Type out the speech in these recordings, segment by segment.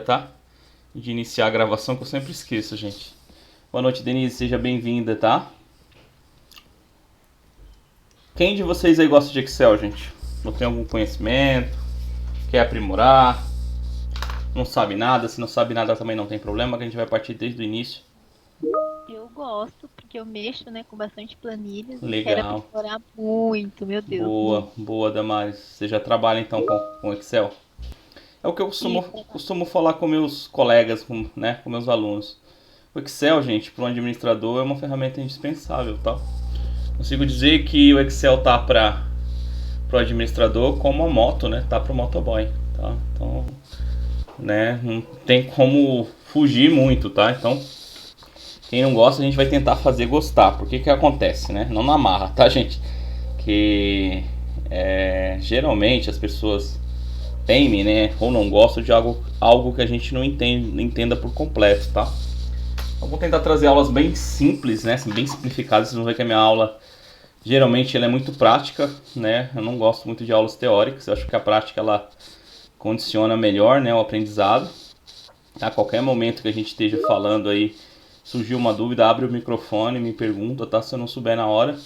tá? De iniciar a gravação, que eu sempre esqueço, gente. Boa noite, Denise, seja bem-vinda, tá? Quem de vocês aí gosta de Excel, gente? Não tem algum conhecimento? Quer aprimorar? Não sabe nada? Se não sabe nada também não tem problema, que a gente vai partir desde o início. Eu gosto, porque eu mexo, né, com bastante planilhas e quero Legal. aprimorar muito, meu Deus, Boa, muito. boa, Damares. Você já trabalha então com Excel? É o que eu E costumo falar com meus colegas, com meus alunos. O Excel, gente, para um administrador é uma ferramenta indispensável, tá? Consigo dizer que o Excel tá para o administrador como a moto, né? Tá para o motoboy, tá? Então, né? Não tem como fugir muito, tá? Então, quem não gosta, a gente vai tentar fazer gostar. Por que acontece, né? Não na marra, tá, gente? Que geralmente as pessoas temem, né? Ou não gostam de algo que a gente não entenda por completo, tá? Eu vou tentar trazer aulas bem simples, né? Bem simplificadas. Vocês vão ver que a minha aula geralmente ela é muito prática, né? Eu não gosto muito de aulas teóricas. Eu acho que a prática ela condiciona melhor, né, o aprendizado. A qualquer momento que a gente esteja falando aí, surgiu uma dúvida, abre o microfone, me pergunta, tá? Se eu não souber na hora,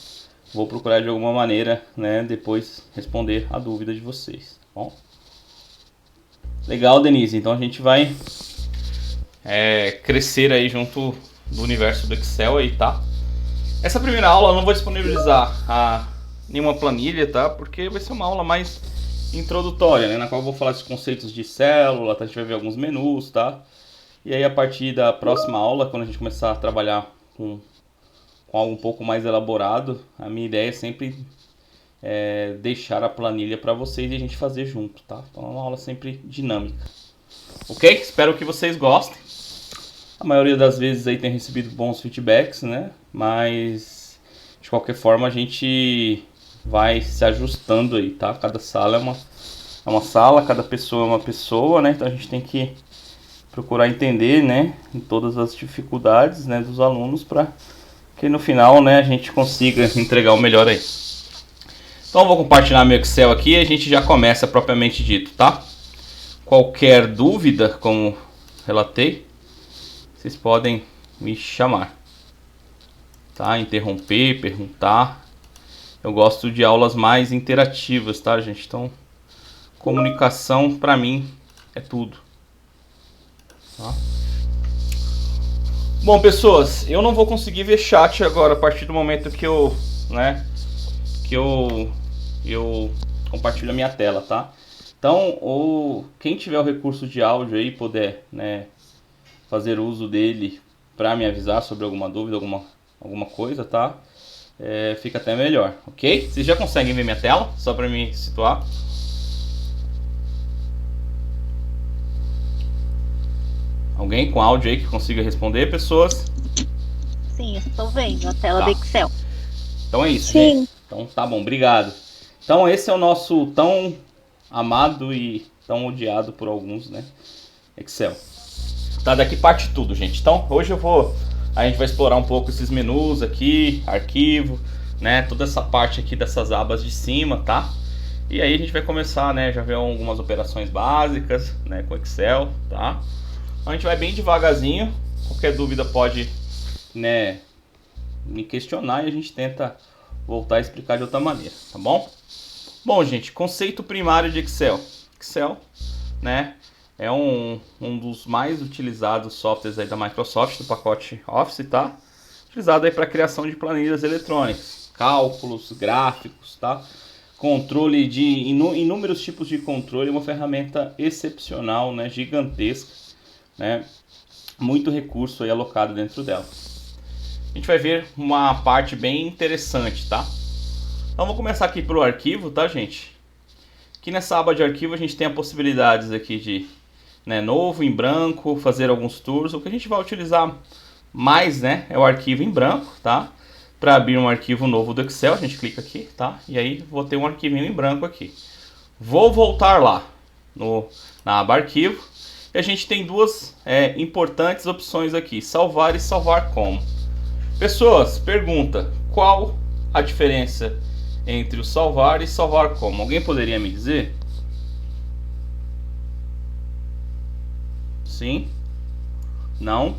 vou procurar de alguma maneira, né, depois responder a dúvida de vocês, tá bom? Legal, Denise. Então a gente vai crescer aí junto do universo do Excel aí, tá? Essa primeira aula eu não vou disponibilizar nenhuma planilha, tá? Porque vai ser uma aula mais introdutória, né? Na qual eu vou falar dos conceitos de célula, tá? A gente vai ver alguns menus, tá? E aí a partir da próxima aula, quando a gente começar a trabalhar com algo um pouco mais elaborado, a minha ideia é sempre deixar a planilha para vocês e a gente fazer junto, tá? Então é uma aula sempre dinâmica. Ok? Espero que vocês gostem. A maioria das vezes aí tem recebido bons feedbacks, né? Mas de qualquer forma a gente vai se ajustando aí, tá? Cada sala é uma sala, cada pessoa é uma pessoa, né? Então a gente tem que procurar entender, né, em todas as dificuldades, né, dos alunos para que no final, né, a gente consiga entregar o melhor aí. Então eu vou compartilhar meu Excel aqui e a gente já começa propriamente dito, tá? Qualquer dúvida, como relatei, vocês podem me chamar, tá? Interromper, perguntar. Eu gosto de aulas mais interativas, tá, gente? Então, comunicação para mim é tudo, tá? Bom, pessoas, eu não vou conseguir ver chat agora a partir do momento que eu, né, que eu compartilho a minha tela, tá? Então, quem tiver o recurso de áudio aí puder, né, fazer uso dele para me avisar sobre alguma dúvida, alguma coisa, tá? Fica até melhor, ok? Vocês já conseguem ver minha tela? Só para me situar. Alguém com áudio aí que consiga responder, pessoas? sim, eu estou vendo a tela do Tá. Excel. Então é isso, gente. Sim. Então tá bom, obrigado. Então esse é o nosso tão amado e tão odiado por alguns, né? Excel. Tá, daqui parte tudo, gente. Então hoje a gente vai explorar um pouco esses menus aqui, arquivo, né? Toda essa parte aqui dessas abas de cima, tá? E aí a gente vai começar, né? Já ver algumas operações básicas, né? Com Excel, tá? Então a gente vai bem devagarzinho. Qualquer dúvida pode, né, me questionar e a gente tenta voltar a explicar de outra maneira, tá bom? Bom, gente, conceito primário de Excel. Excel, né, é um dos mais utilizados softwares aí da Microsoft, do pacote Office, tá? Utilizado aí para criação de planilhas eletrônicas, cálculos, gráficos, tá? Controle de inúmeros tipos de controle, uma ferramenta excepcional, né, gigantesca, né? Muito recurso aí alocado dentro dela. A gente vai ver uma parte bem interessante, tá? Então vou começar aqui pelo arquivo, tá, gente? Aqui nessa aba de arquivo a gente tem as possibilidades aqui de, né, novo, em branco, fazer alguns tours. O que a gente vai utilizar mais, né, é o arquivo em branco, tá? Para abrir um arquivo novo do Excel, a gente clica aqui, tá? E aí vou ter um arquivinho em branco aqui. Vou voltar lá na aba arquivo. E a gente tem duas importantes opções aqui, salvar e salvar como. Pessoas, pergunta, qual a diferença entre o salvar e salvar como? Alguém poderia me dizer? Sim. Não.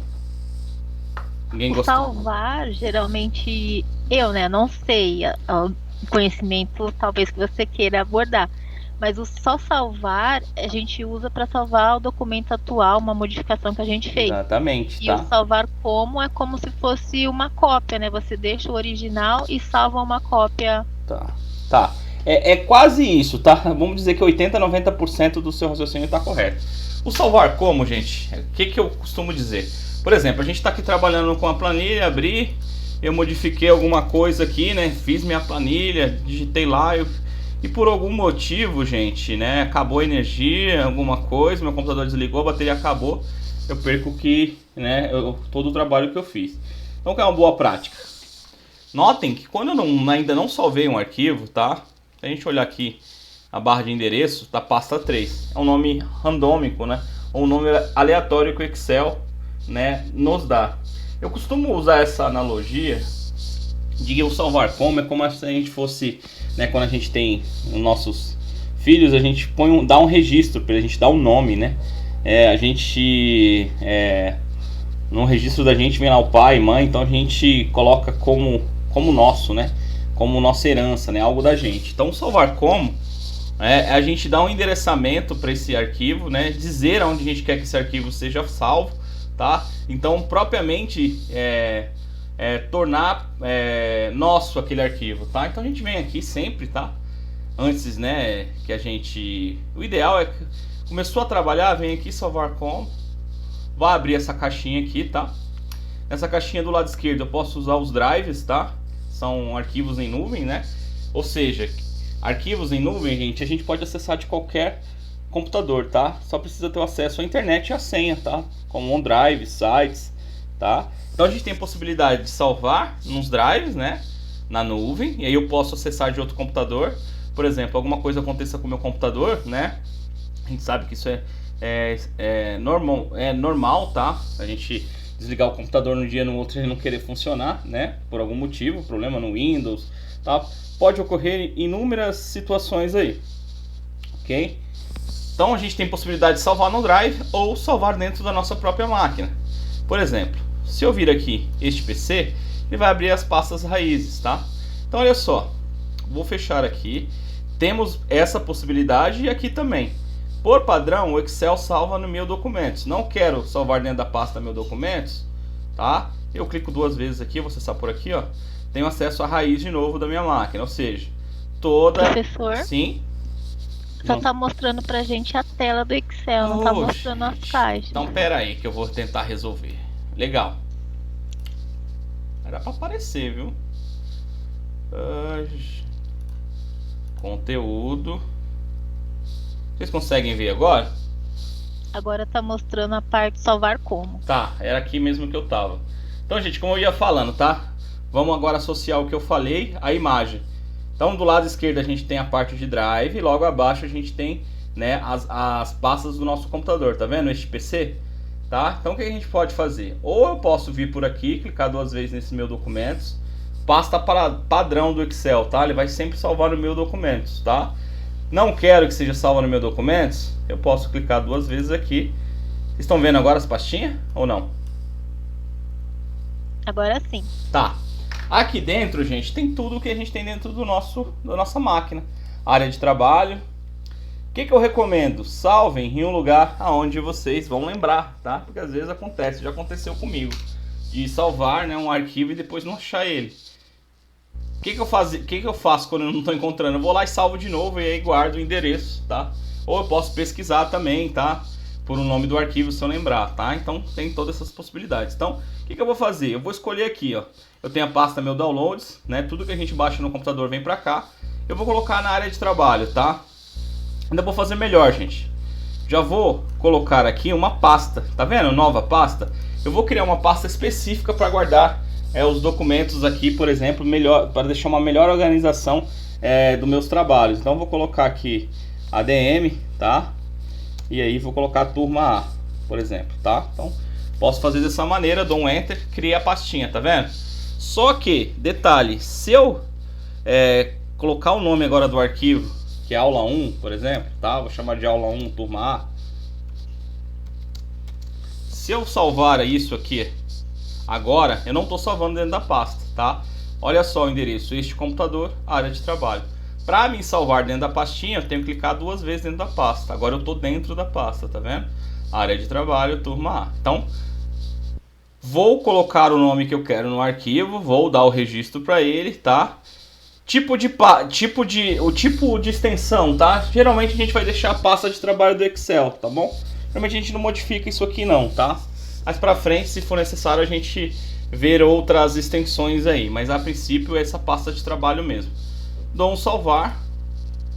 Ninguém O gostou. salvar, geralmente, eu, né, não sei o conhecimento talvez que você queira abordar, mas o só salvar a gente usa para salvar o documento atual, uma modificação que a gente fez. Exatamente, E o tá? salvar como é como se fosse uma cópia, né? Você deixa o original e salva uma cópia. Tá. Tá. É quase isso, tá? Vamos dizer que 80, 90% do seu raciocínio está correto. O salvar como, gente? O que eu costumo dizer? Por exemplo, a gente está aqui trabalhando com a planilha, abri, eu modifiquei alguma coisa aqui, né? Fiz minha planilha, digitei lá, e por algum motivo, gente, né? Acabou a energia, alguma coisa, meu computador desligou, a bateria acabou, eu perco todo o trabalho que eu fiz. Então, que é uma boa prática? Notem que quando eu ainda não salvei um arquivo, tá? Se a gente olhar aqui a barra de endereço da pasta 3, é um nome randômico, né? Ou um nome aleatório que o Excel, né, nos dá. Eu costumo usar essa analogia de o salvar como é como se a gente fosse, né, quando a gente tem os nossos filhos, a gente dá um registro para a gente dar um nome, né? No registro da gente vem lá o pai, mãe, então a gente coloca como nosso, né? Como nossa herança, né? Algo da gente. Então, salvar como a gente dá um endereçamento para esse arquivo, né? Dizer aonde a gente quer que esse arquivo seja salvo, tá? Então, propriamente tornar nosso aquele arquivo, tá? Então a gente vem aqui sempre, tá? Antes, né? Que a gente, o ideal é que começou a trabalhar, vem aqui salvar como, vai abrir essa caixinha aqui, tá? Nessa caixinha do lado esquerdo eu posso usar os drives, tá? São arquivos em nuvem, né? Ou seja, arquivos em nuvem, gente, a gente pode acessar de qualquer computador, tá? Só precisa ter o acesso à internet e a senha, tá? Como OneDrive, sites, tá? Então a gente tem a possibilidade de salvar nos drives, né? Na nuvem, e aí eu posso acessar de outro computador. Por exemplo, alguma coisa aconteça com o meu computador, né? A gente sabe que isso é normal, tá? A gente desligar o computador num dia, no outro ele não querer funcionar, né? Por algum motivo, problema no Windows, tá? Pode ocorrer inúmeras situações aí, ok? Então a gente tem possibilidade de salvar no Drive ou salvar dentro da nossa própria máquina. Por exemplo, se eu vir aqui este PC, ele vai abrir as pastas raízes, tá? Então olha só, vou fechar aqui. Temos essa possibilidade e aqui também. Por padrão, o Excel salva no meu documentos. Não quero salvar dentro da pasta meu documentos, tá? Eu clico duas vezes aqui, vou acessar por aqui, ó. Tenho acesso à raiz de novo da minha máquina, ou seja, toda. Professor? Sim. Só tá mostrando pra gente a tela do Excel, não tá mostrando as caixas. Então pera aí que eu vou tentar resolver. Legal. Era pra aparecer, viu? Conteúdo. Vocês conseguem ver agora? Agora tá mostrando a parte salvar como. Tá, era aqui mesmo que eu tava. Então, gente, como eu ia falando, tá? Vamos agora associar o que eu falei à imagem. Então, do lado esquerdo a gente tem a parte de drive e logo abaixo a gente tem, né, as pastas do nosso computador. Tá vendo este PC? Tá? Então, o que a gente pode fazer? Ou eu posso vir por aqui, clicar duas vezes nesse meu documentos, pasta padrão do Excel, tá? Ele vai sempre salvar no meu documentos, tá? Não quero que seja salvo no meu documentos, eu posso clicar duas vezes aqui. Vocês estão vendo agora as pastinhas ou não? Agora sim. Tá. Aqui dentro, gente, tem tudo o que a gente tem dentro da nossa máquina. Área de trabalho. O que eu recomendo? Salvem em um lugar aonde vocês vão lembrar, tá? Porque às vezes acontece, já aconteceu comigo, de salvar, né, um arquivo e depois não achar ele. O que eu faço quando eu não estou encontrando? Eu vou lá e salvo de novo e aí guardo o endereço, tá? Ou eu posso pesquisar também, tá? Por o nome do arquivo, se eu lembrar, tá? Então tem todas essas possibilidades. Então, o que eu vou fazer? Eu vou escolher aqui, ó. Eu tenho a pasta meu downloads, né? Tudo que a gente baixa no computador vem pra cá. Eu vou colocar na área de trabalho, tá? Ainda vou fazer melhor, gente. Já vou colocar aqui uma pasta, tá vendo? Nova pasta. Eu vou criar uma pasta específica para guardar os documentos aqui, por exemplo, para deixar uma melhor organização dos meus trabalhos. Então vou colocar aqui ADM, tá? E aí vou colocar a turma A, por exemplo, tá? Então posso fazer dessa maneira, dou um Enter, criei a pastinha, tá vendo? Só que, detalhe, se eu colocar o nome agora do arquivo, que é aula 1, por exemplo, tá? Vou chamar de aula 1, turma A. se eu salvar isso aqui agora, eu não estou salvando dentro da pasta, tá? Olha só o endereço, este computador, área de trabalho. Para me salvar dentro da pastinha, eu tenho que clicar 2 vezes dentro da pasta. Agora eu estou dentro da pasta, tá vendo? Área de trabalho, turma A. Então, vou colocar o nome que eu quero no arquivo, vou dar o registro para ele, tá? O tipo de extensão, tá? Geralmente a gente vai deixar a pasta de trabalho do Excel, tá bom? Geralmente a gente não modifica isso aqui não, tá? Mais pra frente, se for necessário, a gente ver outras extensões aí. Mas a princípio é essa pasta de trabalho mesmo. Dou um salvar,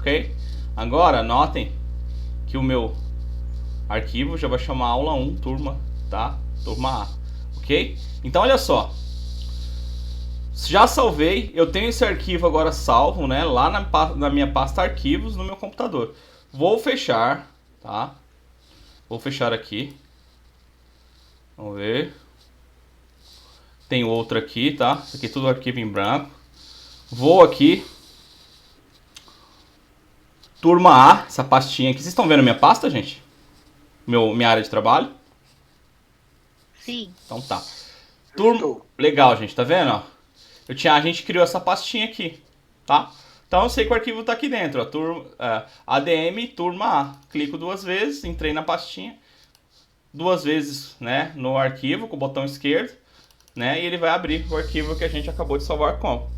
ok? Agora, notem que o meu arquivo já vai chamar aula 1, turma, tá? Turma A, ok? Então, olha só. Já salvei, eu tenho esse arquivo agora salvo, né? Lá na minha pasta arquivos no meu computador. Vou fechar, tá? Vou fechar aqui. Vamos ver. Tem outro aqui, tá? Isso aqui é tudo arquivo em branco. Vou aqui. Turma A, essa pastinha aqui. Vocês estão vendo minha pasta, gente? Minha área de trabalho? Sim. Então tá. Turma... Legal, gente. Tá vendo? Ó? A gente criou essa pastinha aqui, tá? Então eu sei que o arquivo tá aqui dentro, ó. ADM turma A. Clico 2 vezes, entrei na pastinha. 2 vezes, né, no arquivo com o botão esquerdo, né, e ele vai abrir o arquivo que a gente acabou de salvar com,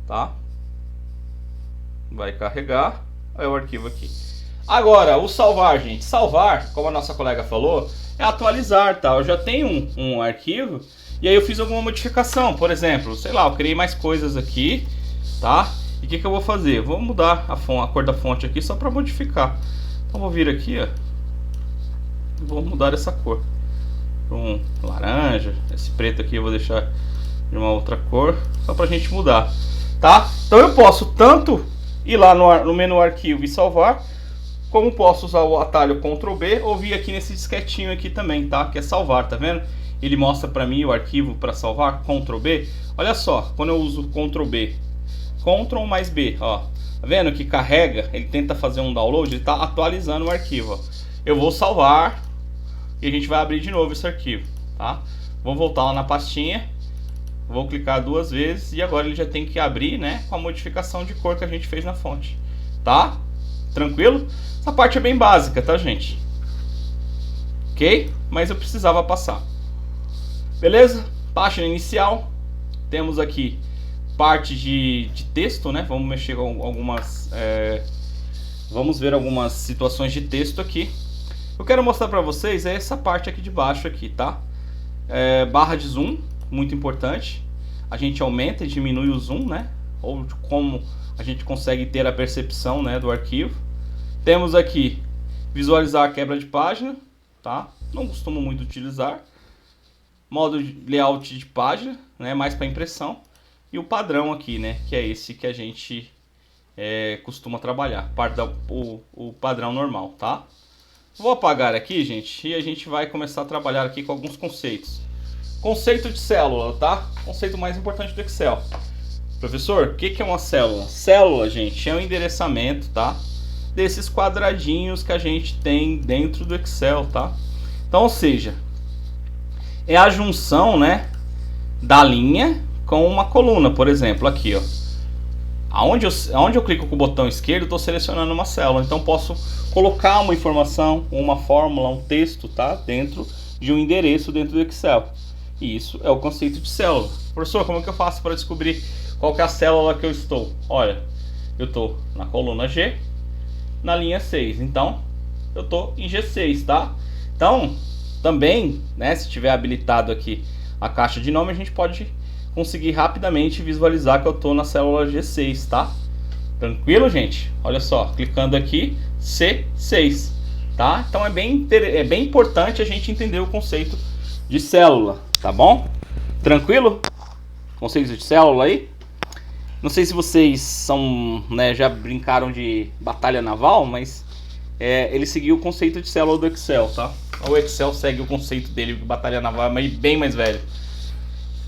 tá? Vai carregar, aí o arquivo aqui. Agora, o salvar, gente, salvar, como a nossa colega falou, é atualizar, tá? Eu já tenho um arquivo e aí eu fiz alguma modificação, por exemplo, sei lá, eu criei mais coisas aqui, tá? E o que eu vou fazer? Vou mudar a cor da fonte aqui só para modificar. Então vou vir aqui, ó. Vou mudar essa cor para um laranja. Esse preto aqui eu vou deixar de uma outra cor, só para a gente mudar, tá? Então eu posso tanto ir lá no menu arquivo e salvar, como posso usar o atalho Ctrl B ou vir aqui nesse disquetinho aqui também, tá? Que é salvar, tá vendo? Ele mostra para mim o arquivo para salvar, Ctrl B. Olha só, quando eu uso Ctrl B, Ctrl mais B, ó, tá vendo que carrega? Ele tenta fazer um download, ele está atualizando o arquivo, ó. Eu vou salvar e a gente vai abrir de novo esse arquivo, tá? Vou voltar lá na pastinha, vou clicar 2 vezes e agora ele já tem que abrir, né, com a modificação de cor que a gente fez na fonte, tá? Tranquilo? Essa parte é bem básica, tá, gente? Ok? Mas eu precisava passar. Beleza? Página inicial. Temos aqui parte de texto, né? Vamos mexer com algumas... vamos ver algumas situações de texto aqui. Eu quero mostrar para vocês essa parte aqui de baixo aqui, tá? Barra de zoom, muito importante. A gente aumenta e diminui o zoom, né? Ou como a gente consegue ter a percepção, né, do arquivo. Temos aqui visualizar a quebra de página, tá? Não costumo muito utilizar. Modo de layout de página, né? Mais para impressão. E o padrão aqui, né? Que é esse que a gente costuma trabalhar. O padrão normal, tá? Vou apagar aqui, gente, e a gente vai começar a trabalhar aqui com alguns conceitos. Conceito de célula, tá? Conceito mais importante do Excel. Professor, o que é uma célula? Célula, gente, é um endereçamento, tá? Desses quadradinhos que a gente tem dentro do Excel, tá? Então, ou seja, é a junção, né, da linha com uma coluna, por exemplo, aqui, ó. Aonde eu clico com o botão esquerdo, estou selecionando uma célula. Então posso colocar uma informação, uma fórmula, um texto, tá? Dentro de um endereço dentro do Excel. E isso é o conceito de célula. Professor, como é que eu faço para descobrir qual que é a célula que eu estou? Olha, eu estou na coluna G, na linha 6. Então, eu estou em G6, tá? Então, também, né, se tiver habilitado aqui a caixa de nome, a gente pode conseguir rapidamente visualizar que eu estou na célula G6, tá? Tranquilo, gente? Olha só, clicando aqui, C6, tá? Então é bem importante a gente entender o conceito de célula, tá bom? Tranquilo? Conceito de célula aí? Não sei se vocês são, né, já brincaram de batalha naval, mas ele seguiu o conceito de célula do Excel, tá? O Excel segue o conceito dele de batalha naval, mas bem mais velho.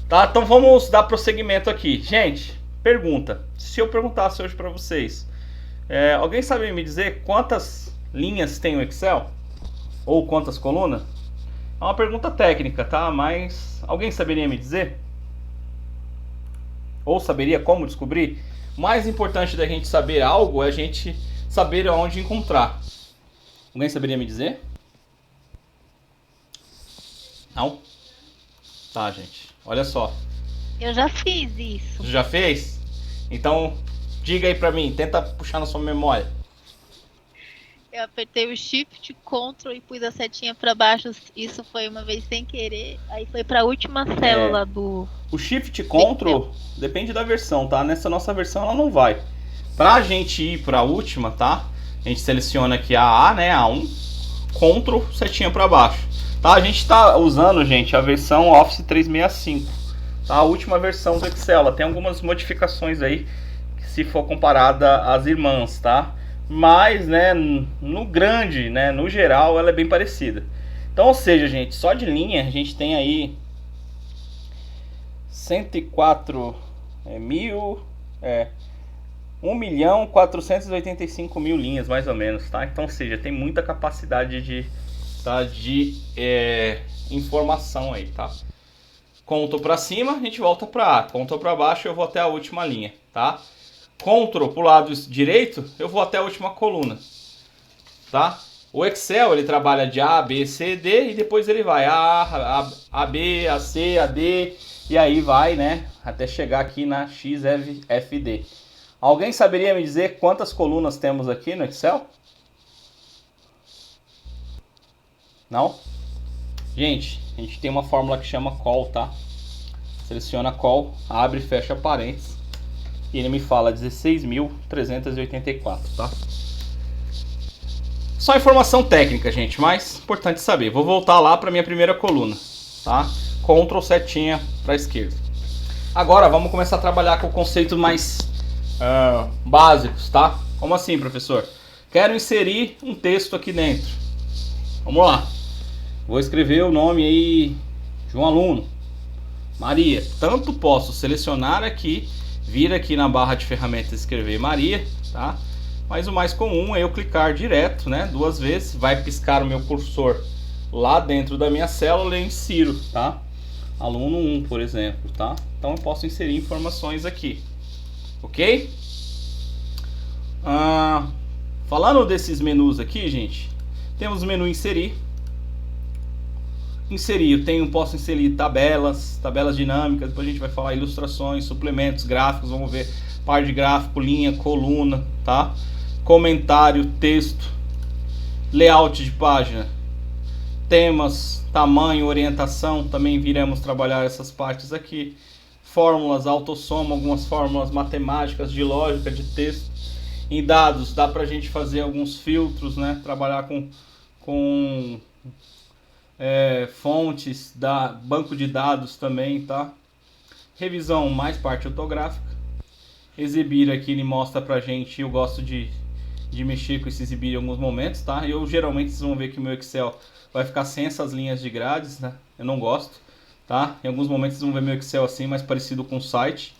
Tá, então vamos dar prosseguimento aqui. Gente, pergunta. Se eu perguntasse hoje para vocês, alguém sabe me dizer quantas linhas tem o Excel? Ou quantas colunas? É uma pergunta técnica, tá? Mas alguém saberia me dizer? Ou saberia como descobrir? O mais importante da gente saber algo é a gente saber aonde encontrar. Alguém saberia me dizer? Não? Tá, gente. Olha só. Eu já fiz isso. Você já fez? Então, diga aí pra mim. Tenta puxar na sua memória. Eu apertei o Shift, Ctrl e pus a setinha pra baixo. Isso foi uma vez sem querer. Aí foi pra última célula do... O Shift Ctrl depende da versão, tá? Nessa nossa versão ela não vai. Pra gente ir pra última, tá? A gente seleciona aqui a A, né? A1. Ctrl, setinha pra baixo. Tá? A gente tá usando, gente, a versão Office 365. Tá? A última versão do Excel. Ela tem algumas modificações aí, se for comparada às irmãs, tá? Mas, né, no grande, né, no geral, ela é bem parecida. Então, ou seja, gente, só de linha a gente tem aí 1.485.000 linhas, mais ou menos, tá? Então, ou seja, tem muita capacidade de informação aí, tá? Ctrl para cima, a gente volta para A. Ctrl para baixo, eu vou até a última linha, tá? Ctrl para o lado direito, eu vou até a última coluna, tá? O Excel, ele trabalha de A, B, C, D e depois ele vai A, B, A, C, A, D e aí vai, né? Até chegar aqui na X, F, D. Alguém saberia me dizer quantas colunas temos aqui no Excel? Não? Gente, a gente tem uma fórmula que chama call, tá? Seleciona call, abre e fecha parênteses. E ele me fala 16.384, tá? Só informação técnica, gente, mas importante saber. Vou voltar lá para minha primeira coluna, tá? Ctrl setinha para a esquerda. Agora vamos começar a trabalhar com conceitos mais básicos, tá? Como assim, professor? Quero inserir um texto aqui dentro. Vamos lá. Vou escrever o nome aí de um aluno, Maria. Tanto posso selecionar aqui, vir aqui na barra de ferramentas e escrever Maria, tá? Mas o mais comum é eu clicar direto, né? 2 vezes, vai piscar o meu cursor lá dentro da minha célula e eu insiro, tá? Aluno 1, por exemplo, tá? Então eu posso inserir informações aqui, ok? Falando desses menus aqui, gente, temos o menu inserir. Inserir, posso inserir tabelas dinâmicas, depois a gente vai falar ilustrações, suplementos, gráficos, vamos ver par de gráfico, linha, coluna, tá? Comentário, texto, layout de página, temas, tamanho, orientação, também viremos trabalhar essas partes aqui. Fórmulas, autossoma, algumas fórmulas matemáticas, de lógica, de texto. Em dados, dá pra gente fazer alguns filtros, né? Trabalhar com fontes, banco de dados também, tá? Revisão, mais parte ortográfica. Exibir aqui, ele mostra pra gente, eu gosto de mexer com esse exibir em alguns momentos, tá? Geralmente vocês vão ver que o meu Excel vai ficar sem essas linhas de grades, né? Eu não gosto, tá? Em alguns momentos vocês vão ver meu Excel assim, mais parecido com o site.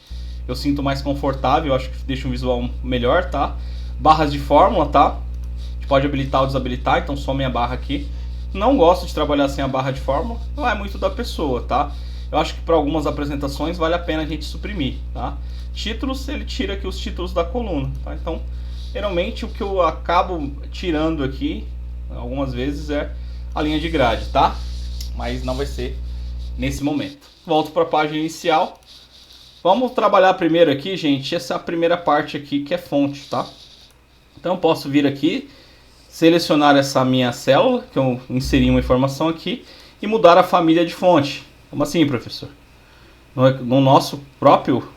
Eu sinto mais confortável, eu acho que deixa um visual melhor, tá? Barras de fórmula, tá? A gente pode habilitar ou desabilitar, então some a barra aqui. Não gosto de trabalhar sem a barra de fórmula, não é muito da pessoa, tá? Eu acho que para algumas apresentações vale a pena a gente suprimir, tá? Títulos, ele tira aqui os títulos da coluna, tá? Então, geralmente o que eu acabo tirando aqui, algumas vezes, é a linha de grade, tá? Mas não vai ser nesse momento. Volto para a página inicial. Vamos trabalhar primeiro aqui, gente, essa primeira parte aqui que é fonte, tá? Então eu posso vir aqui, selecionar essa minha célula, que eu inseri uma informação aqui, e mudar a família de fonte. Como assim, professor? No nosso próprio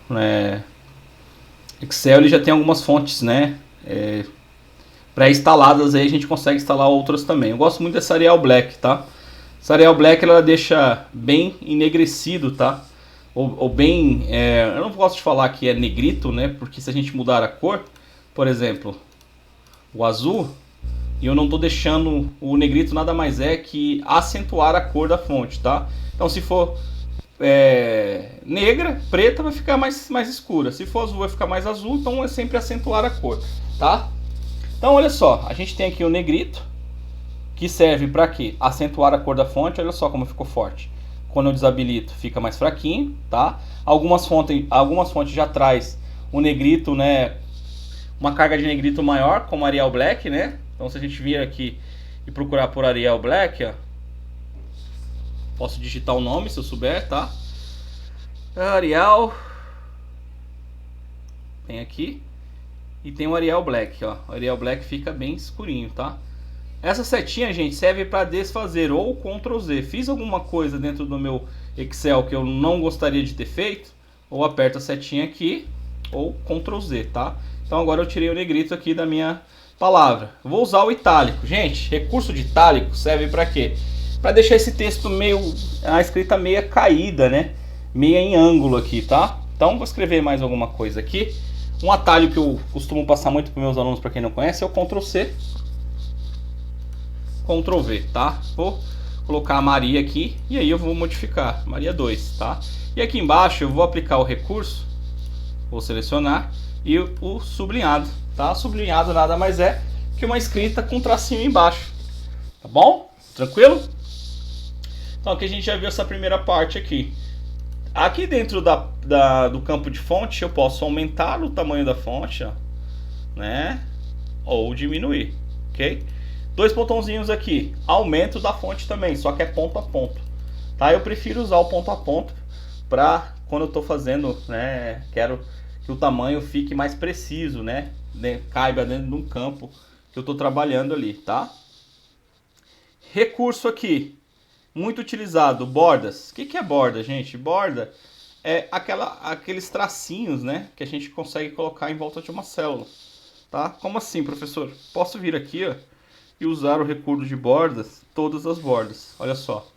Excel, ele já tem algumas fontes, né, pré-instaladas, aí a gente consegue instalar outras também. Eu gosto muito dessa Arial Black, tá? Essa Arial Black, ela deixa bem enegrecido, tá? Ou bem, eu não gosto de falar que é negrito, né, porque se a gente mudar a cor, por exemplo, o azul, e eu não estou deixando o negrito, nada mais é que acentuar a cor da fonte, tá? Então se for negra, preta, vai ficar mais escura. Se for azul, vai ficar mais azul, então é sempre acentuar a cor, tá? Então olha só, a gente tem aqui o negrito, que serve para quê? Acentuar a cor da fonte. Olha só como ficou forte. Quando eu desabilito, fica mais fraquinho, tá? Algumas fontes já traz o negrito, né? Uma carga de negrito maior, como Arial Black, né? Então se a gente vir aqui e procurar por Arial Black, ó, posso digitar o nome se eu souber, tá? Arial, tem aqui e tem o Arial Black, ó. O Arial Black fica bem escurinho, tá? Essa setinha, gente, serve para desfazer ou Ctrl Z. Fiz alguma coisa dentro do meu Excel que eu não gostaria de ter feito, ou aperto a setinha aqui ou Ctrl Z, tá? Então agora eu tirei o negrito aqui da minha palavra. Eu vou usar o itálico. Gente, recurso de itálico serve para quê? Para deixar esse texto meio, a escrita meia caída, né? Meia em ângulo aqui, tá? Então vou escrever mais alguma coisa aqui. Um atalho que eu costumo passar muito para meus alunos, para quem não conhece, é o Ctrl C, Ctrl V, tá? Vou colocar a Maria aqui e aí eu vou modificar Maria 2, tá? E aqui embaixo eu vou aplicar o recurso, vou selecionar e o sublinhado, tá? Sublinhado nada mais é que uma escrita com tracinho embaixo, tá bom? Tranquilo? Então aqui a gente já viu essa primeira parte aqui. Aqui dentro do campo de fonte eu posso aumentar o tamanho da fonte, ó, né? Ou diminuir, ok? Dois botãozinhos aqui, aumento da fonte também, só que é ponto a ponto, tá? Eu prefiro usar o ponto a ponto para quando eu estou fazendo, né? Quero que o tamanho fique mais preciso, né? Caiba dentro de um campo que eu estou trabalhando ali, tá? Recurso aqui, muito utilizado, bordas. O que é borda, gente? Borda é aqueles tracinhos, né? Que a gente consegue colocar em volta de uma célula, tá? Como assim, professor? Posso vir aqui, ó, e usar o recurso de bordas, todas as bordas. Olha só,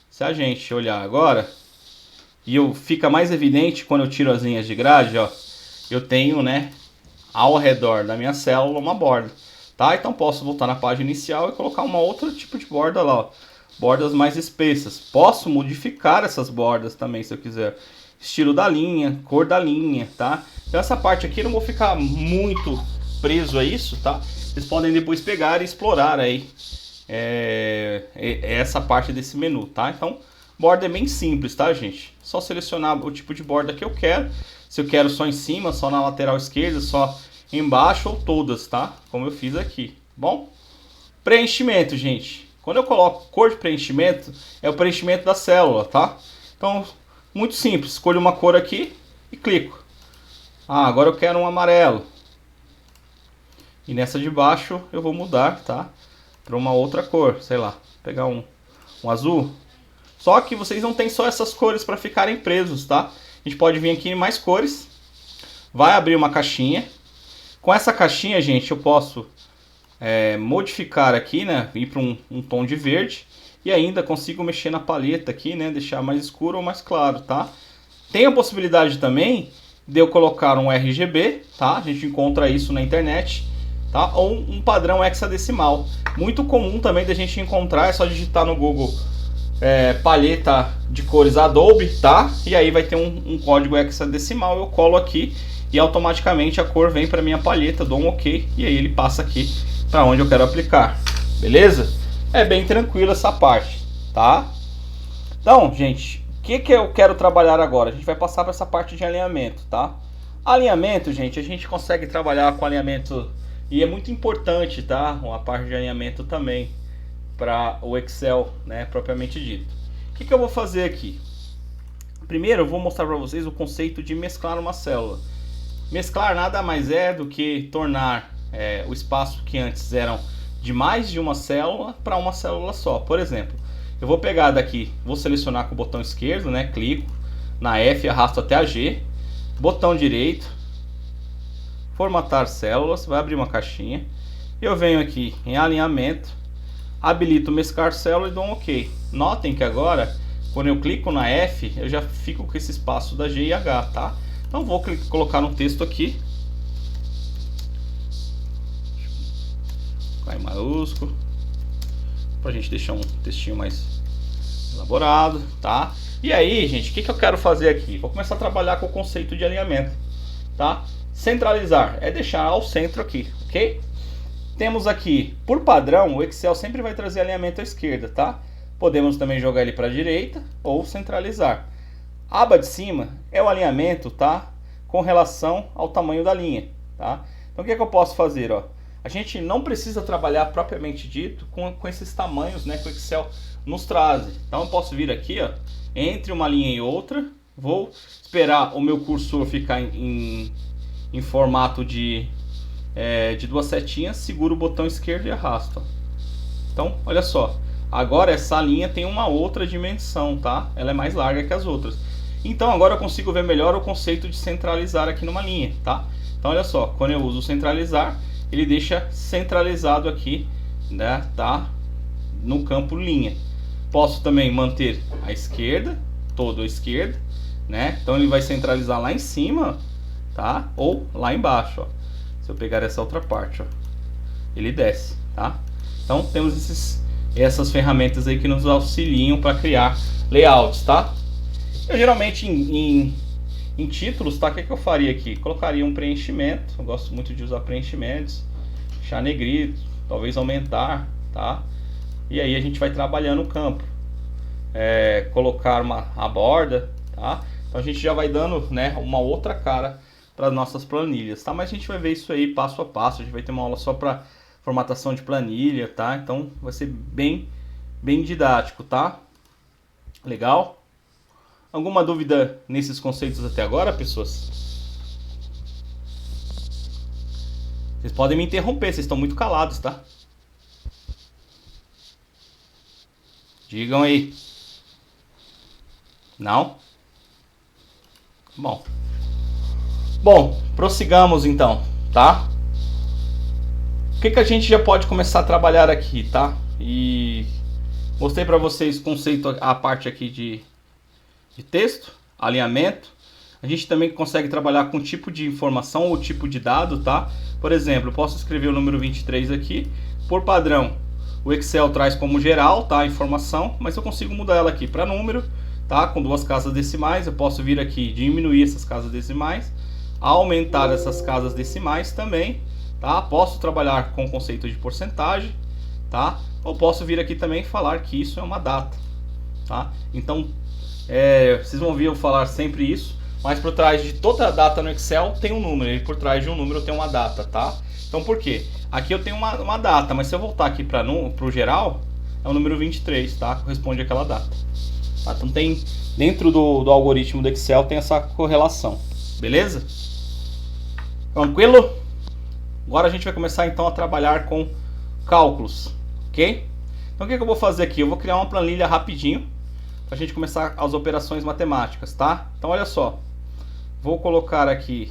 se a gente olhar agora, e fica mais evidente quando eu tiro as linhas de grade, ó, eu tenho, né, ao redor da minha célula uma borda, tá? Então posso voltar na página inicial e colocar uma outra tipo de borda lá, ó, bordas mais espessas. Posso modificar essas bordas também se eu quiser, estilo da linha, cor da linha, tá? Então essa parte aqui eu não vou ficar muito preso a isso, tá? Vocês podem depois pegar e explorar aí essa parte desse menu, tá? Então, borda é bem simples, tá, gente? Só selecionar o tipo de borda que eu quero. Se eu quero só em cima, só na lateral esquerda, só embaixo ou todas, tá? Como eu fiz aqui, bom? Preenchimento, gente. Quando eu coloco cor de preenchimento, é o preenchimento da célula, tá? Então, muito simples. Escolho uma cor aqui e clico. Ah, agora eu quero um amarelo. E nessa de baixo eu vou mudar, tá? Para uma outra cor, sei lá, pegar um azul. Só que vocês não tem só essas cores para ficarem presos, tá? A gente pode vir aqui em mais cores. Vai abrir uma caixinha. Com essa caixinha, gente, eu posso modificar aqui, né? Ir para um tom de verde. E ainda consigo mexer na paleta aqui, né? Deixar mais escuro ou mais claro, tá? Tem a possibilidade também de eu colocar um RGB, tá? A gente encontra isso na internet. Tá? Ou um padrão hexadecimal. Muito comum também da gente encontrar, é só digitar no Google paleta de cores Adobe, tá? E aí vai ter um código hexadecimal, eu colo aqui e automaticamente a cor vem para minha paleta, dou um OK e aí ele passa aqui para onde eu quero aplicar. Beleza? É bem tranquilo essa parte, tá? Então, gente, o que eu quero trabalhar agora? A gente vai passar para essa parte de alinhamento, tá? Alinhamento, gente, a gente consegue trabalhar com alinhamento. E é muito importante, tá? Uma parte de alinhamento também para o Excel, né, propriamente dito. O que eu vou fazer aqui? Primeiro eu vou mostrar para vocês o conceito de mesclar uma célula. Mesclar nada mais é do que tornar o espaço que antes eram de mais de uma célula para uma célula só. Por exemplo, eu vou pegar daqui, vou selecionar com o botão esquerdo, né, clico na F, arrasto até a G, botão direito, formatar células, vai abrir uma caixinha. Eu venho aqui em alinhamento, habilito mesclar célula e dou um OK. Notem que agora, quando eu clico na F, eu já fico com esse espaço da G e H, tá? Então vou colocar um texto aqui, em maiúsculo, pra gente deixar um textinho mais elaborado, tá? E aí, gente, o que eu quero fazer aqui? Vou começar a trabalhar com o conceito de alinhamento, tá? Centralizar é deixar ao centro aqui, ok? Temos aqui, por padrão, o Excel sempre vai trazer alinhamento à esquerda, tá? Podemos também jogar ele para a direita ou centralizar. A aba de cima é o alinhamento, tá? Com relação ao tamanho da linha, tá? Então o que é que eu posso fazer, ó? A gente não precisa trabalhar propriamente dito com esses tamanhos, né, que o Excel nos traz. Então eu posso vir aqui, ó, entre uma linha e outra, vou esperar o meu cursor ficar em formato de duas setinhas, seguro o botão esquerdo e arrasto, ó. Então, olha só, agora essa linha tem uma outra dimensão, tá? Ela é mais larga que as outras. Então agora eu consigo ver melhor o conceito de centralizar aqui numa linha, tá? Então olha só, quando eu uso centralizar, ele deixa centralizado aqui, né, tá? No campo linha. Posso também manter a esquerda, toda a esquerda, né? Então ele vai centralizar lá em cima, tá? Ou lá embaixo, ó. Se eu pegar essa outra parte, ó, ele desce, tá? Então temos essas ferramentas aí que nos auxiliam para criar layouts, tá? Eu geralmente em títulos, tá? O que eu faria aqui? Colocaria um preenchimento. Eu gosto muito de usar preenchimentos, deixar negrito, talvez aumentar, tá? E aí a gente vai trabalhando o campo. Colocar a borda, tá? Então a gente já vai dando, né, uma outra cara para as nossas planilhas, tá? Mas a gente vai ver isso aí passo a passo. A gente vai ter uma aula só para formatação de planilha, tá? Então vai ser bem didático, tá? Legal? Alguma dúvida nesses conceitos até agora, pessoas? Vocês podem me interromper, vocês estão muito calados, tá? Digam aí. Não? Bom, prossigamos então, tá? O que a gente já pode começar a trabalhar aqui, tá? E mostrei para vocês o conceito, a parte aqui de texto, alinhamento. A gente também consegue trabalhar com tipo de informação ou tipo de dado, tá? Por exemplo, eu posso escrever o número 23 aqui. Por padrão, o Excel traz como geral, tá? A informação, mas eu consigo mudar ela aqui para número, tá? Com duas casas decimais. Eu posso vir aqui diminuir essas casas decimais, aumentar essas casas decimais também, tá? Posso trabalhar com o conceito de porcentagem, tá? Ou posso vir aqui também falar que isso é uma data, tá? Então, vocês vão ouvir eu falar sempre isso, mas por trás de toda a data no Excel tem um número, e por trás de um número tem uma data, tá? Então por quê? Aqui eu tenho uma data, mas se eu voltar aqui para o geral, é o número 23, tá? Corresponde àquela data. Tá? Então tem, dentro do algoritmo do Excel tem essa correlação, beleza? Tranquilo? Agora a gente vai começar então a trabalhar com cálculos, ok? Então o que eu vou fazer aqui? Eu vou criar uma planilha rapidinho, para a gente começar as operações matemáticas, tá? Então olha só, vou colocar aqui,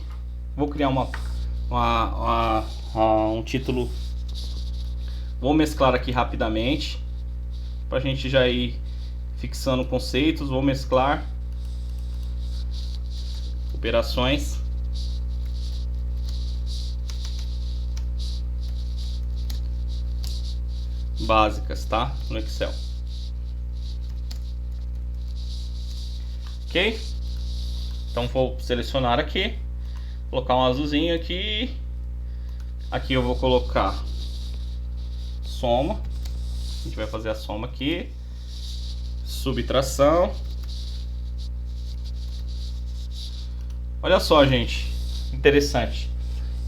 vou criar um título, vou mesclar aqui rapidamente, para a gente já ir fixando conceitos. Vou mesclar operações básicas, tá? No Excel. Ok? Então vou selecionar aqui, colocar um azulzinho aqui. Aqui eu vou colocar soma. A gente vai fazer a soma aqui. Subtração. Olha só, gente, interessante.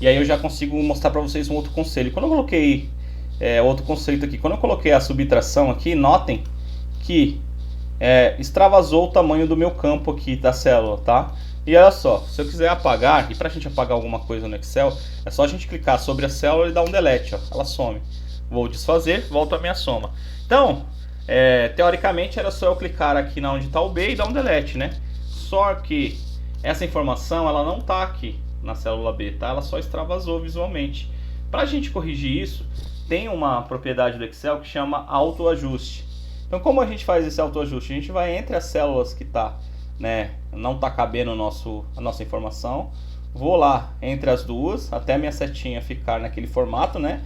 E aí eu já consigo mostrar para vocês um outro conceito. Quando eu coloquei outro conceito aqui, quando eu coloquei a subtração aqui, notem que extravasou o tamanho do meu campo aqui da célula, tá? E olha só, se eu quiser apagar, e pra gente apagar alguma coisa no Excel, é só a gente clicar sobre a célula e dar um delete, ó, ela some. Vou desfazer, volto a minha soma. Então, teoricamente era só eu clicar aqui na onde está o B e dar um delete, né? Só que essa informação, ela não tá aqui na célula B, tá? Ela só extravasou visualmente. Pra gente corrigir isso, tem uma propriedade do Excel que chama autoajuste. Então, como a gente faz esse autoajuste? A gente vai entre as células que tá, né, não tá cabendo a nossa informação. Vou lá entre as duas, até a minha setinha ficar naquele formato, né,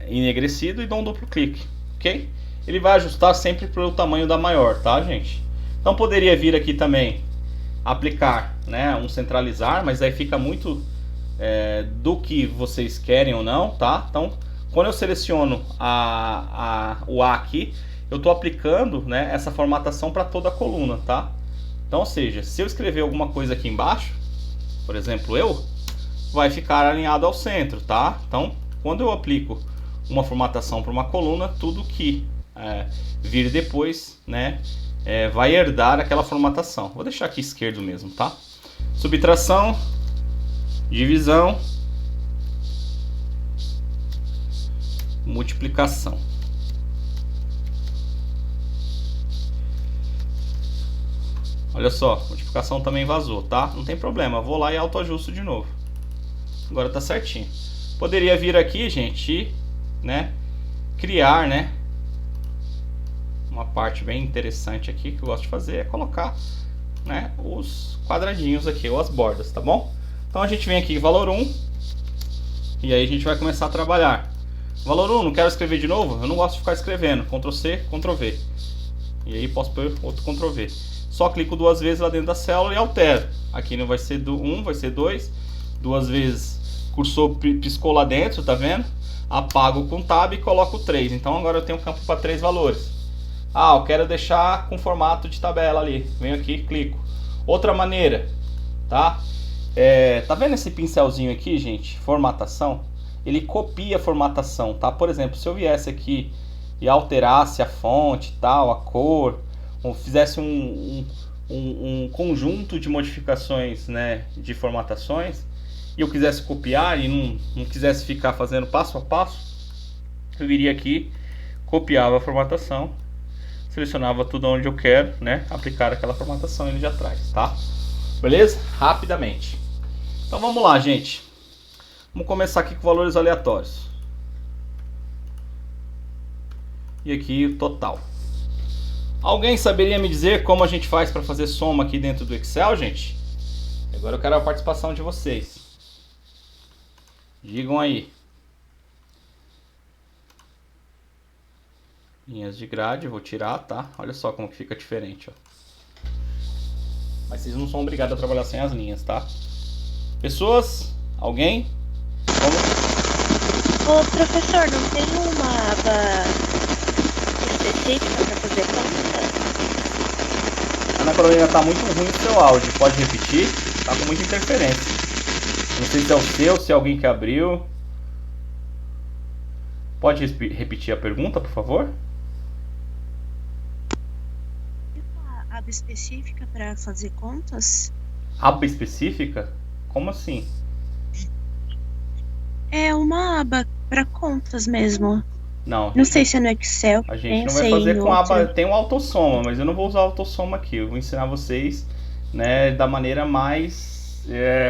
enegrecido, e dou um duplo clique, ok? Ele vai ajustar sempre para o tamanho da maior, tá, gente? Então, poderia vir aqui também aplicar, né, um centralizar, mas aí fica muito do que vocês querem ou não, tá? Então, quando eu seleciono o A aqui, eu estou aplicando, né, essa formatação para toda a coluna, tá? Então, ou seja, se eu escrever alguma coisa aqui embaixo, por exemplo, vai ficar alinhado ao centro, tá? Então, quando eu aplico uma formatação para uma coluna, tudo que vir depois, né, vai herdar aquela formatação. Vou deixar aqui esquerdo mesmo, tá? Subtração, divisão, multiplicação. Olha só, multiplicação também vazou, tá? Não tem problema, vou lá e autoajusto de novo. Agora tá certinho. Poderia vir aqui, gente, né, criar, né, uma parte bem interessante aqui que eu gosto de fazer é colocar, né, os quadradinhos aqui, ou as bordas, tá bom? Então a gente vem aqui, valor 1, e aí a gente vai começar a trabalhar. Valor 1, não quero escrever de novo? Eu não gosto de ficar escrevendo. Ctrl C, Ctrl V. E aí posso pôr outro Ctrl V. Só clico duas vezes lá dentro da célula e altero. Aqui não vai ser 1, vai ser 2. Duas vezes, cursor piscou lá dentro, tá vendo? Apago com Tab e coloco 3. Então agora eu tenho campo para 3 valores. Ah, eu quero deixar com formato de tabela ali. Venho aqui, clico. Outra maneira, tá? Tá vendo esse pincelzinho aqui, gente? Formatação. Ele copia a formatação, tá? Por exemplo, se eu viesse aqui e alterasse a fonte, tal, a cor, ou fizesse um conjunto de modificações, né, de formatações, e eu quisesse copiar e não quisesse ficar fazendo passo a passo, eu viria aqui, copiava a formatação, selecionava tudo onde eu quero, né, aplicar aquela formatação, ele já traz, tá? Beleza? Rapidamente. Então vamos lá, gente. Vamos começar aqui com valores aleatórios. E aqui o total. Alguém saberia me dizer como a gente faz para fazer soma aqui dentro do Excel, gente? Agora eu quero a participação de vocês. Digam aí. Linhas de grade, vou tirar, tá? Olha só como que fica diferente, ó. Mas vocês não são obrigados a trabalhar sem as linhas, tá? Pessoas? Alguém? Ô, professor, não tem uma aba específica para fazer conta? Ana Carolina, tá muito ruim o seu áudio. Pode repetir? Tá com muita interferência. Não sei se é o seu, se é alguém que abriu. Pode repetir a pergunta, por favor? Uma aba específica para fazer contas? Aba específica? Como assim? É uma aba para contas mesmo. Não, Não sei se é no Excel. a gente não vai fazer com aba. Tem um autossoma, mas eu não vou usar autossoma aqui. Eu vou ensinar vocês, né, da maneira mais,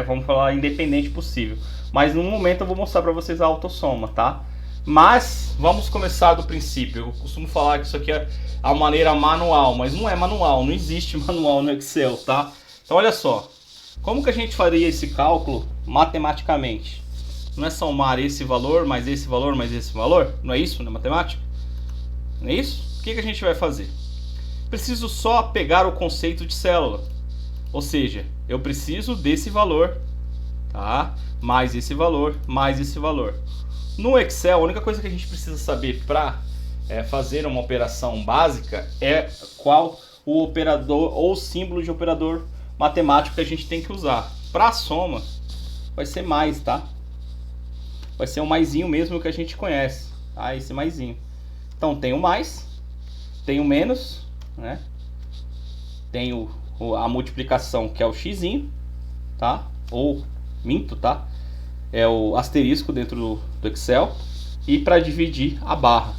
vamos falar, independente possível. Mas no momento eu vou mostrar para vocês a autossoma, tá? Mas vamos começar do princípio. Eu costumo falar que isso aqui é a maneira manual, mas não é manual, não existe manual no Excel, tá? Então olha só, como que a gente faria esse cálculo matematicamente? Não é somar esse valor, mais esse valor, mais esse valor? Não é isso na matemática? Não é isso? O que a gente vai fazer? Preciso só pegar o conceito de célula. Ou seja, eu preciso desse valor, tá? Mais esse valor, mais esse valor. No Excel, a única coisa que a gente precisa saber para fazer uma operação básica é qual o operador ou símbolo de operador matemático que a gente tem que usar. Para a soma, vai ser mais, tá? Vai ser o maisinho mesmo que a gente conhece, tá? Esse maisinho. Então tem o mais, tem o menos, né? Tem a multiplicação, que é o xzinho, tá? Ou minto, tá? É o asterisco dentro do Excel. E para dividir a barra,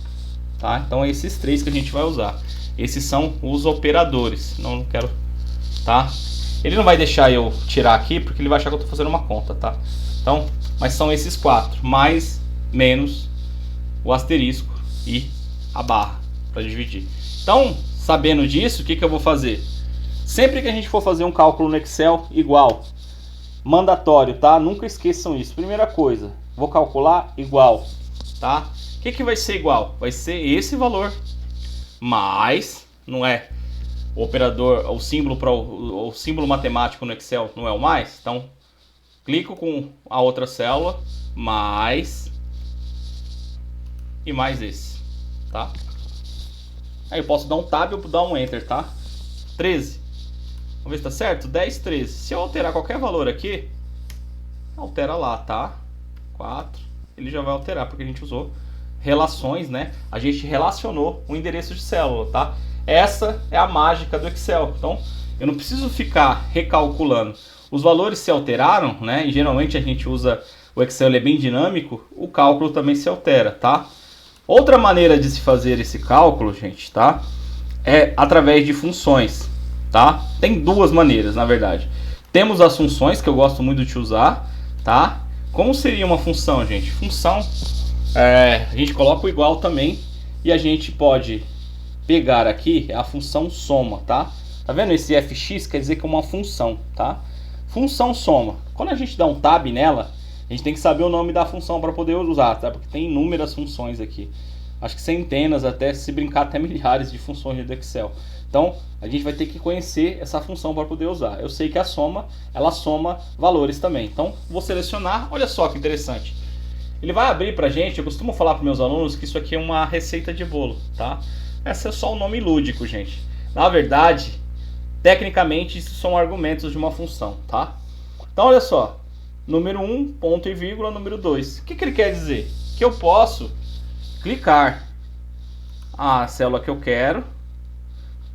tá? Então é esses três que a gente vai usar. Esses são os operadores. Não quero, tá? Ele não vai deixar eu tirar aqui porque ele vai achar que eu estou fazendo uma conta, tá? Então, mas são esses quatro, mais, menos, o asterisco e a barra para dividir. Então, sabendo disso, o que eu vou fazer? Sempre que a gente for fazer um cálculo no Excel, igual, mandatório, tá? Nunca esqueçam isso. Primeira coisa, vou calcular igual, tá? O que vai ser igual? Vai ser esse valor, mais, não é o operador, o símbolo matemático no Excel não é o mais, então clico com a outra célula, mais e mais esse, tá? Aí eu posso dar um tab ou dar um enter, tá? 13. Vamos ver se tá certo? 10, 13. Se eu alterar qualquer valor aqui, altera lá, tá? 4. Ele já vai alterar, porque a gente usou relações, né? A gente relacionou o endereço de célula, tá? Essa é a mágica do Excel. Então, eu não preciso ficar recalculando. Os valores se alteraram, né? E geralmente a gente usa o Excel, ele é bem dinâmico. O cálculo também se altera, tá? Outra maneira de se fazer esse cálculo, gente, tá? É através de funções, tá? Tem duas maneiras, na verdade. Temos as funções, que eu gosto muito de usar, tá? Como seria uma função, gente? Função, a gente coloca o igual também. E a gente pode pegar aqui a função soma, tá? Tá vendo? Esse fx quer dizer que é uma função, tá? Função soma. Quando a gente dá um tab nela, a gente tem que saber o nome da função para poder usar, tá? Porque tem inúmeras funções aqui. Acho que centenas, até se brincar, até milhares de funções do Excel. Então, a gente vai ter que conhecer essa função para poder usar. Eu sei que a soma, ela soma valores também. Então, vou selecionar. Olha só que interessante. Ele vai abrir pra gente, eu costumo falar para meus alunos que isso aqui é uma receita de bolo, tá? Esse é só um nome lúdico, gente. Na verdade, tecnicamente, isso são argumentos de uma função, tá? Então, olha só. Número 1, ponto e vírgula, número 2. O que ele quer dizer? Que eu posso clicar a célula que eu quero,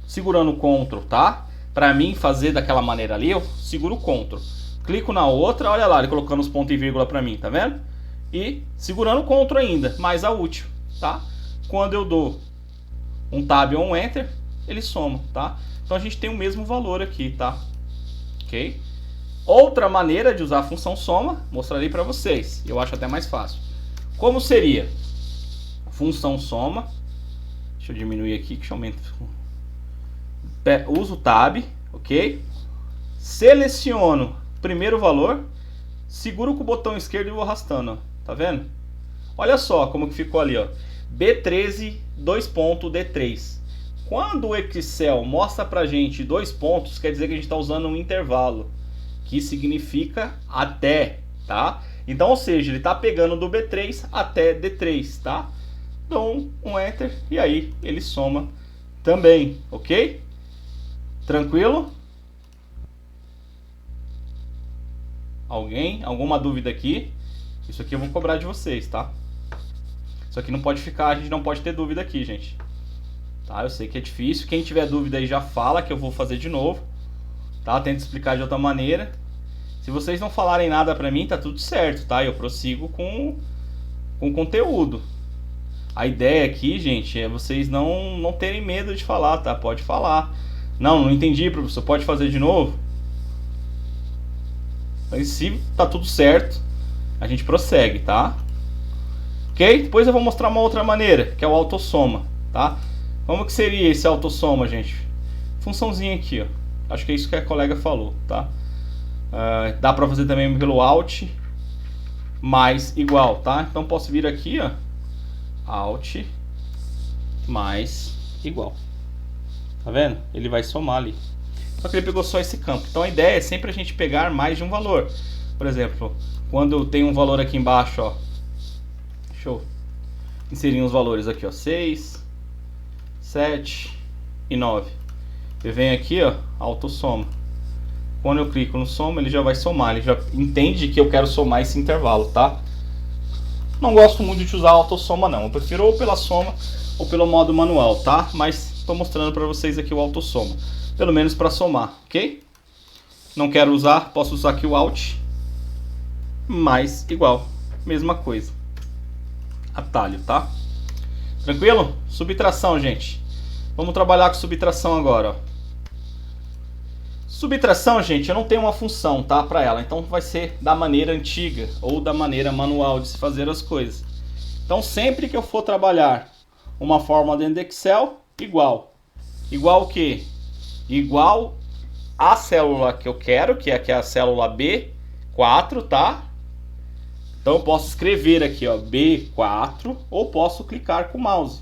segurando o Ctrl, tá? Para mim fazer daquela maneira ali, eu seguro o Ctrl. Clico na outra, olha lá, ele colocando os pontos e vírgula para mim, tá vendo? E segurando o Ctrl ainda, mais a útil, tá? Quando eu dou um Tab ou um Enter, ele soma, tá? Então a gente tem o mesmo valor aqui, tá? Ok? Outra maneira de usar a função soma, mostrarei para vocês. Eu acho até mais fácil. Como seria? Função soma. Deixa eu diminuir aqui, que eu aumento. Uso o tab, ok? Seleciono o primeiro valor, seguro com o botão esquerdo e vou arrastando, ó. Tá vendo? Olha só como que ficou ali, ó. B13, 2 pontos, D3. Quando o Excel mostra pra gente 2 pontos, quer dizer que a gente está usando um intervalo, que significa até, tá? Então, ou seja, ele está pegando do B3 até D3, tá? Dou um Enter e aí ele soma também, ok? Tranquilo? Alguém? Alguma dúvida aqui? Isso aqui eu vou cobrar de vocês, tá? Isso aqui não pode ficar, a gente não pode ter dúvida aqui, gente. Tá? Eu sei que é difícil. Quem tiver dúvida aí já fala que eu vou fazer de novo. Tá? Tento explicar de outra maneira. Se vocês não falarem nada pra mim, tá tudo certo, tá? Eu prossigo com conteúdo. A ideia aqui, gente, é vocês não terem medo de falar, tá? Pode falar. Não entendi, professor. Pode fazer de novo? Mas se tá tudo certo, a gente prossegue, tá? Ok? Depois eu vou mostrar uma outra maneira, que é o autossoma, tá? Como que seria esse autossoma, gente? Funçãozinha aqui, ó. Acho que é isso que a colega falou, tá? Dá pra fazer também pelo Alt mais igual, tá? Então posso vir aqui, ó. Alt mais igual. Tá vendo? Ele vai somar ali. Só que ele pegou só esse campo. Então a ideia é sempre a gente pegar mais de um valor. Por exemplo, quando eu tenho um valor aqui embaixo, ó. Deixa eu inserir os valores aqui, ó. 6, 7 e 9. Eu venho aqui, ó, autossoma. Quando eu clico no soma, ele já vai somar. Ele já entende que eu quero somar esse intervalo, tá? Não gosto muito de usar autossoma, não. Eu prefiro ou pela soma ou pelo modo manual, tá? Mas estou mostrando para vocês aqui o autossoma. Pelo menos para somar, ok? Não quero usar, posso usar aqui o Alt mais igual. Mesma coisa. Atalho, tá? Tranquilo? Subtração, gente. Vamos trabalhar com subtração agora, ó. Subtração, gente, eu não tenho uma função, tá, para ela. Então vai ser da maneira antiga ou da maneira manual de se fazer as coisas. Então sempre que eu for trabalhar uma fórmula dentro do Excel, igual. Igual o quê? Igual a célula que eu quero, que é a célula B4, tá? Então eu posso escrever aqui, ó, B4, ou posso clicar com o mouse,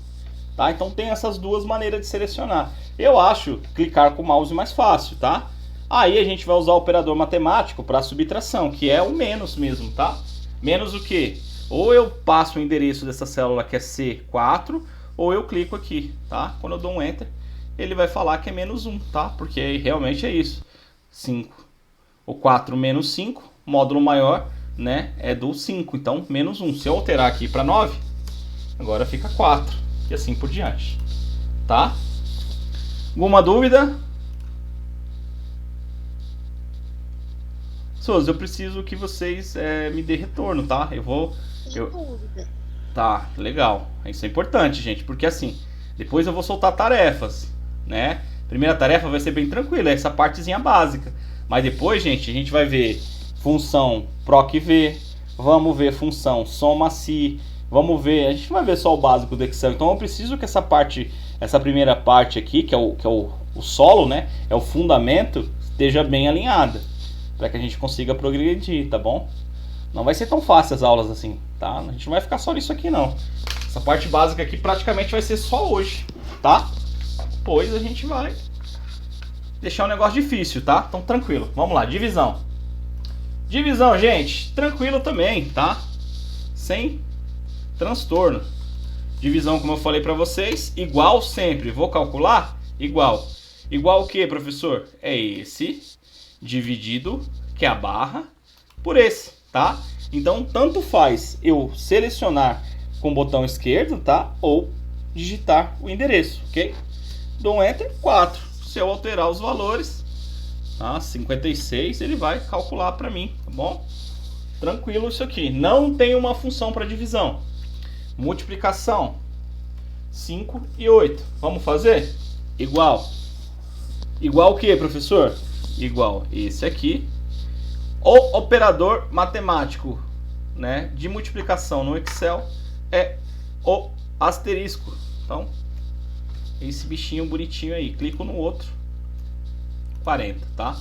tá? Então tem essas duas maneiras de selecionar. Eu acho clicar com o mouse mais fácil, tá? Aí a gente vai usar o operador matemático para subtração, que é o menos mesmo, tá? Menos o quê? Ou eu passo o endereço dessa célula que é C4, ou eu clico aqui, tá? Quando eu dou um Enter, ele vai falar que é menos 1, tá? Porque realmente é isso. 5. O 4 menos 5, módulo maior, né, é do 5. Então, menos 1. Se eu alterar aqui para 9, agora fica 4. E assim por diante. Tá? Alguma dúvida? Souza, eu preciso que vocês me dê retorno, tá? Sem dúvida. Tá, legal. Isso é importante, gente, porque assim, depois eu vou soltar tarefas, né? Primeira tarefa vai ser bem tranquila, essa partezinha básica. Mas depois, gente, a gente vai ver função proc-v, vamos ver função soma-se, vamos ver, a gente não vai ver só o básico do Excel. Então eu preciso que essa primeira parte aqui, que é o solo, né? É o fundamento, esteja bem alinhada, para que a gente consiga progredir, tá bom? Não vai ser tão fácil as aulas assim, tá? A gente não vai ficar só nisso aqui não. Essa parte básica aqui praticamente vai ser só hoje, tá? Depois a gente vai deixar o negócio difícil, tá? Então tranquilo. Vamos lá, divisão. Divisão, gente, tranquilo também, tá? Sem transtorno. Divisão, como eu falei para vocês, igual sempre. Vou calcular igual. Igual o que, professor? É esse dividido, que é a barra, por esse, tá? Então, tanto faz eu selecionar com o botão esquerdo, tá? Ou digitar o endereço, ok? Dou um Enter, 4. Se eu alterar os valores, tá? 56, ele vai calcular para mim, tá bom? Tranquilo isso aqui. Não tem uma função para divisão. Multiplicação, 5 e 8. Vamos fazer? Igual. Igual o que, professor? Igual esse aqui. O operador matemático, né, de multiplicação no Excel é o asterisco. Então, esse bichinho bonitinho aí. Clico no outro. 40, tá?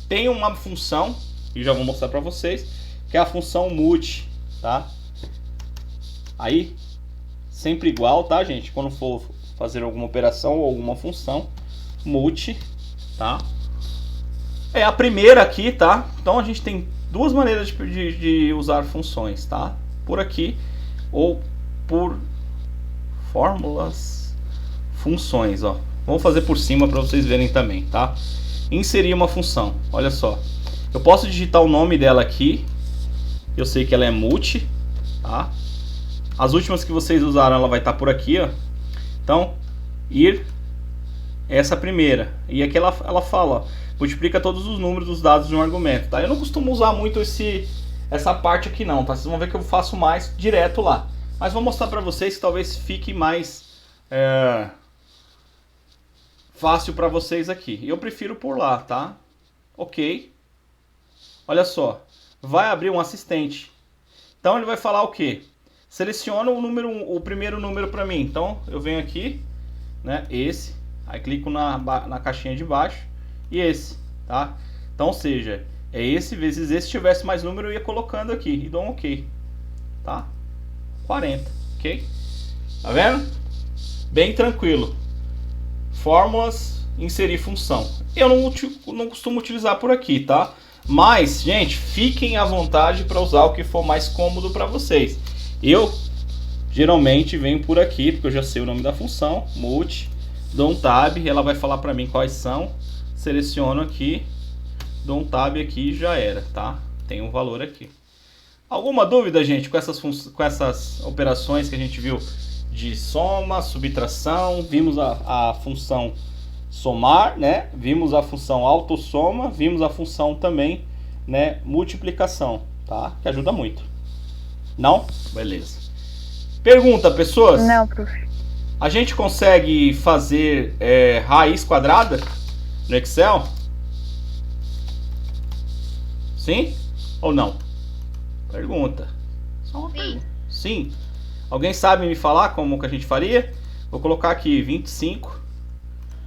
Tem uma função, e já vou mostrar para vocês, que é a função multi, tá? Aí, sempre igual, tá, gente? Quando for fazer alguma operação ou alguma função, multi, tá? É a primeira aqui, tá? Então a gente tem duas maneiras de usar funções, tá? Por aqui ou por fórmulas, funções, ó. Vamos fazer por cima para vocês verem também, tá? Inserir uma função, olha só. Eu posso digitar o nome dela aqui. Eu sei que ela é multi, tá? As últimas que vocês usaram, ela vai estar por aqui, ó. Então, essa primeira. E aqui ela fala, ó, multiplica todos os números dos dados de um argumento, tá? Eu não costumo usar muito essa parte aqui não, tá? Vocês vão ver que eu faço mais direto lá. Mas vou mostrar para vocês que talvez fique mais fácil para vocês aqui. Eu prefiro por lá, tá? Ok. Olha só. Vai abrir um assistente. Então ele vai falar o quê? Seleciona o primeiro número para mim. Então eu venho aqui, né? Esse. Aí clico na caixinha de baixo. E esse, tá? Então, ou seja, é esse vezes esse. Se tivesse mais número, eu ia colocando aqui. E dou um OK. Tá? 40. Ok? Tá vendo? Bem tranquilo. Fórmulas, inserir função. Eu não costumo utilizar por aqui, tá? Mas, gente, fiquem à vontade para usar o que for mais cômodo para vocês. Eu, geralmente, venho por aqui, porque eu já sei o nome da função. Multi. Dou um tab, ela vai falar para mim quais são. Seleciono aqui, dou um tab aqui e já era, tá? Tem um valor aqui. Alguma dúvida, gente, com essas operações que a gente viu de soma, subtração? Vimos a função somar, né? Vimos a função autossoma, vimos a função também, né, multiplicação, tá? Que ajuda muito. Não? Beleza. Pergunta, pessoas? Não, prof. A gente consegue fazer raiz quadrada no Excel? Sim ou não? Pergunta. Só uma pergunta. Sim. Alguém sabe me falar como que a gente faria? Vou colocar aqui 25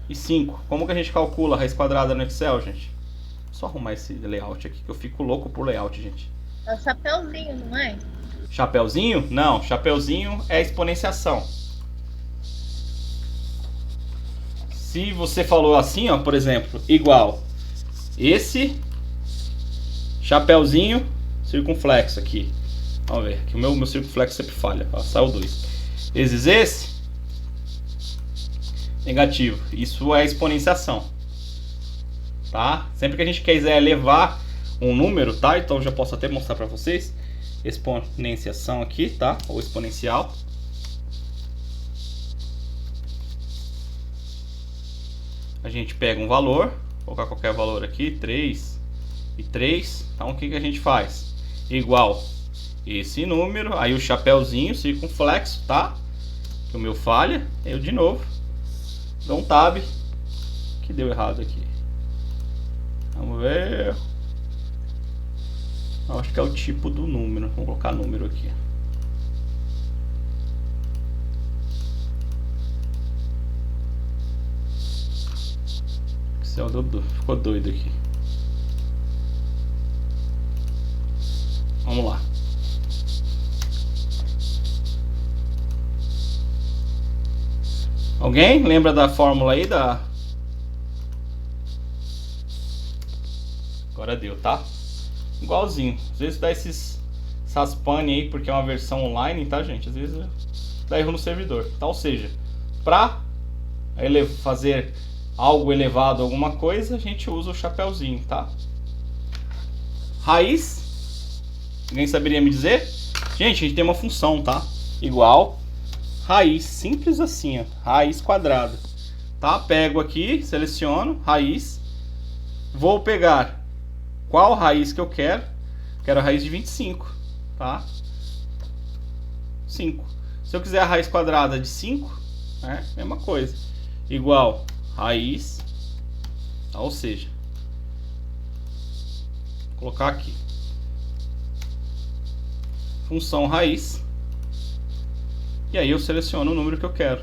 e 5. Como que a gente calcula a raiz quadrada no Excel, gente? Só arrumar esse layout aqui, que eu fico louco por layout, gente. É o chapeuzinho, não é? Chapeuzinho? Não, chapeuzinho é exponenciação. Se você falou assim, ó, por exemplo, igual esse chapéuzinho circunflexo aqui. Vamos ver, que o meu circunflexo sempre falha. Ó, saiu 2. Vezes esse negativo. Isso é exponenciação, tá? Sempre que a gente quiser elevar um número, tá? Então eu já posso até mostrar para vocês. Exponenciação aqui, tá? Ou exponencial. A gente pega um valor, vou colocar qualquer valor aqui, 3 e 3. Então o que a gente faz? Igual esse número, aí o chapéuzinho circunflexo, tá? Que o meu falha, eu de novo dou um tab, que deu errado aqui. Vamos ver. Eu acho que é o tipo do número, vamos colocar número aqui. Ficou doido aqui. Vamos lá. Alguém lembra da fórmula aí da... Agora deu, tá? Igualzinho. Às vezes dá essas pane aí porque é uma versão online, tá, gente? Às vezes dá erro no servidor. Então, ou seja, para fazer algo elevado, alguma coisa, a gente usa o chapéuzinho, tá? Raiz, alguém saberia me dizer? Gente, a gente tem uma função, tá? Igual raiz, simples assim, ó, raiz quadrada, tá? Pego aqui, seleciono raiz, vou pegar qual raiz que eu quero. Quero a raiz de 25, tá? 5. Se eu quiser a raiz quadrada de 5, né? Mesma coisa, igual raiz, tá? Ou seja, vou colocar aqui função raiz, e aí eu seleciono o número que eu quero.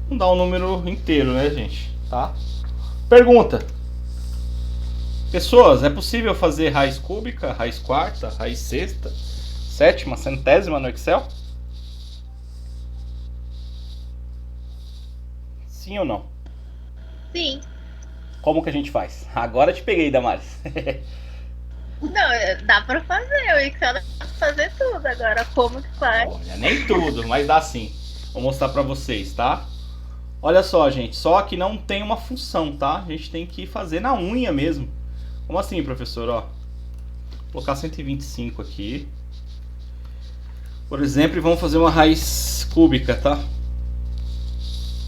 Não dá um número inteiro, né, gente? Tá? Pergunta: pessoas, é possível fazer raiz cúbica, raiz quarta, raiz sexta, sétima, centésima no Excel? Sim ou não? Sim. Como que a gente faz? Agora eu te peguei, Damares. Não, dá pra fazer. O Excel dá pra fazer tudo. Agora, como que faz? Olha, nem tudo, mas dá sim. Vou mostrar pra vocês, tá? Olha só, gente. Só que não tem uma função, tá? A gente tem que fazer na unha mesmo. Como assim, professor? Ó, vou colocar 125 aqui, por exemplo, e vamos fazer uma raiz cúbica, tá?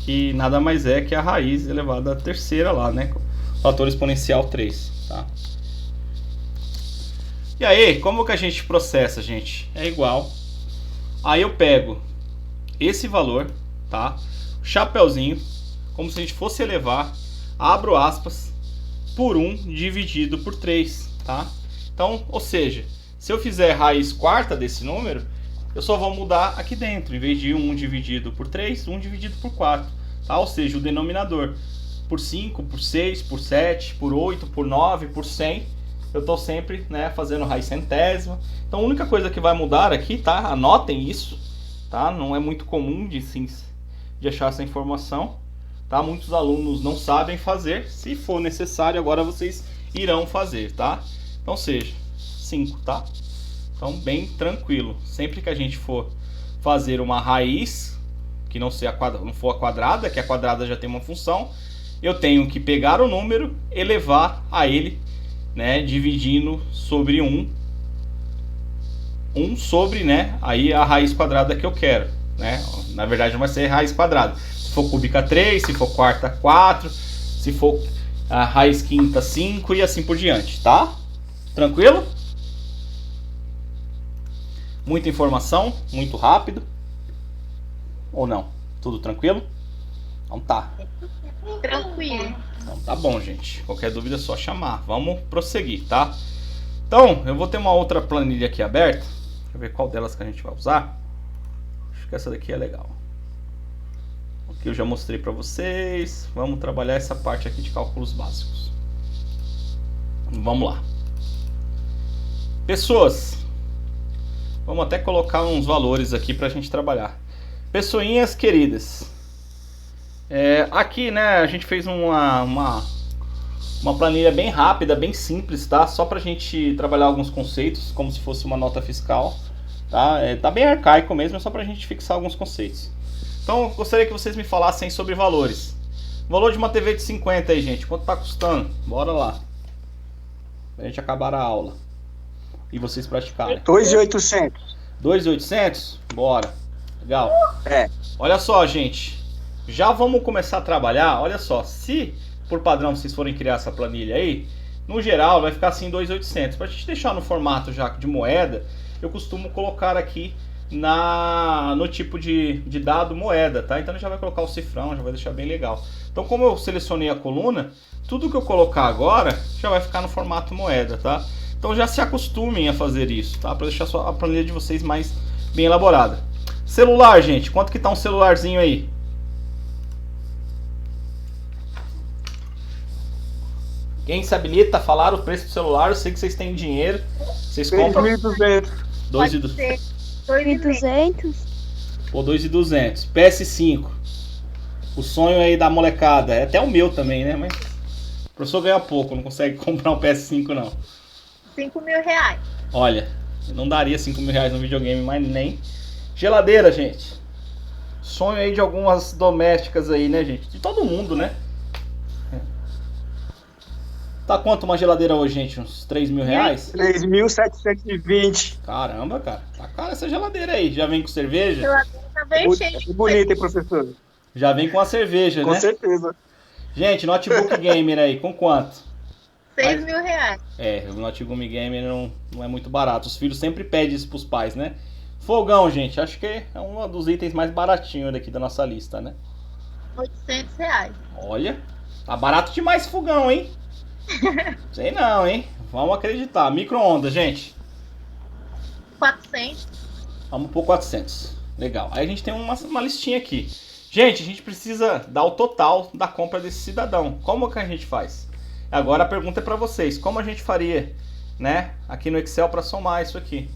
Que nada mais é que a raiz elevada à terceira lá, né? Fator exponencial 3, tá? E aí, como que a gente processa, gente? É igual. Aí eu pego esse valor, tá? Chapeuzinho, como se a gente fosse elevar, abro aspas, por 1 dividido por 3, tá? Então, ou seja, se eu fizer raiz quarta desse número, eu só vou mudar aqui dentro. Em vez de 1 dividido por 3, 1 dividido por 4, tá? Ou seja, o denominador por 5, por 6, por 7, por 8, por 9, por 100. Eu estou sempre, né, fazendo raiz centésima. Então a única coisa que vai mudar aqui, tá? Anotem isso, tá? Não é muito comum de achar essa informação, tá? Muitos alunos não sabem fazer. Se for necessário, agora vocês irão fazer, tá? Então seja 5, tá? Então bem tranquilo. Sempre que a gente for fazer uma raiz que não for a quadrada, que a quadrada já tem uma função, eu tenho que pegar o número, elevar a ele, né, dividindo sobre 1 sobre, né, aí a raiz quadrada que eu quero, né? Na verdade não vai ser raiz quadrada. Se for cúbica 3, se for quarta 4, se for a raiz quinta 5 e assim por diante, tá? Tranquilo? Muita informação, muito rápido ou não? Tudo tranquilo? Então tá. Tranquilo. Então tá bom, gente. Qualquer dúvida é só chamar. Vamos prosseguir, tá? Então, eu vou ter uma outra planilha aqui aberta. Deixa eu ver qual delas que a gente vai usar. Acho que essa daqui é legal. Aqui eu já mostrei pra vocês. Vamos trabalhar essa parte aqui de cálculos básicos. Vamos lá. Pessoas, vamos até colocar uns valores aqui pra gente trabalhar. Pessoinhas queridas, aqui, né, a gente fez uma Uma planilha bem rápida, bem simples, tá? Só pra gente trabalhar alguns conceitos, como se fosse uma nota fiscal, tá? Tá bem arcaico mesmo, é só pra gente fixar alguns conceitos. Então, eu gostaria que vocês me falassem sobre valores. Valor de uma TV de 50 aí, gente. Quanto tá custando? Bora lá. Pra gente acabar a aula. E vocês praticarem. 2.800. 2.800? Bora. Legal. É. Olha só, gente. Já vamos começar a trabalhar. Olha só. Se por padrão vocês forem criar essa planilha aí, no geral vai ficar assim 2.800. Pra gente deixar no formato já de moeda, eu costumo colocar aqui no tipo de dado moeda, tá? Então já vai colocar o cifrão, já vai deixar bem legal. Então como eu selecionei a coluna, tudo que eu colocar agora já vai ficar no formato moeda, tá? Então já se acostumem a fazer isso, tá? Para deixar a planilha de vocês mais bem elaborada. Celular, gente, quanto que tá um celularzinho aí? Quem se habilita a falar o preço do celular? Eu sei que vocês têm dinheiro. Vocês compram 2.200. 2.200. Pô, 2.200. PS5. O sonho aí da molecada. É até o meu também, né? Mas o professor ganha pouco, não consegue comprar um PS5 não. 5 mil reais. Olha, eu não daria 5 mil reais no videogame, mas nem. Geladeira, gente. Sonho aí de algumas domésticas aí, né, gente? De todo mundo, né? Tá quanto uma geladeira hoje, gente? Uns 3 mil reais? 3.720. Caramba, cara. Tá cara essa geladeira aí. Já vem com cerveja? Geladeira tá bem cheia de Bonita, hein, professor? Já vem com a cerveja, Com né? certeza. Gente, notebook gamer aí, com quanto? 6 mil reais. É, o notebook gamer não é muito barato. Os filhos sempre pedem isso pros pais, né? Fogão, gente, acho que é um dos itens mais baratinhos daqui da nossa lista, né? 800 reais. Olha, tá barato demais esse fogão, hein? Sei não, hein? Vamos acreditar. Micro-ondas, gente. 400. Vamos por 400. Legal. Aí a gente tem uma listinha aqui. Gente, a gente precisa dar o total da compra desse cidadão. Como que a gente faz? Agora a pergunta é para vocês. Como a gente faria, né? Aqui no Excel para somar isso aqui.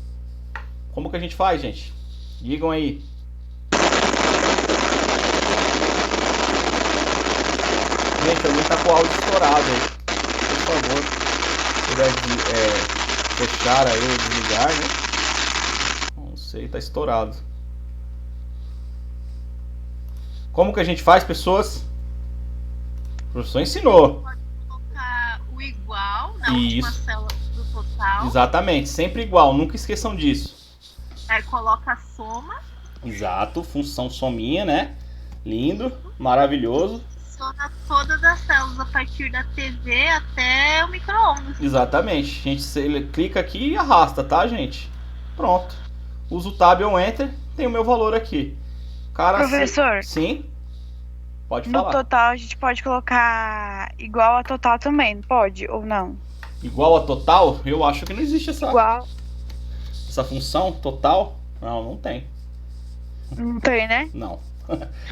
Como que a gente faz, gente? Digam aí. Gente, alguém tá com o áudio estourado aí. Por favor, se puder fechar aí ou desligar, né? Não sei, tá estourado. Como que a gente faz, pessoas? O professor ensinou. Pode colocar o igual na Isso. última célula do total. Exatamente, sempre igual, nunca esqueçam disso. Aí coloca a soma. Exato, função sominha, né? Lindo, maravilhoso. Soma todas as células a partir da TV até o micro-ondas. Exatamente. A gente clica aqui e arrasta, tá, gente? Pronto. Uso o Tab ou Enter, tem o meu valor aqui. Cara, Professor, sim. Pode no falar. total a gente pode colocar igual a total também, não pode ou não? Igual a total? Eu acho que não existe Igual, essa função total. Não tem. não tem, né? Não.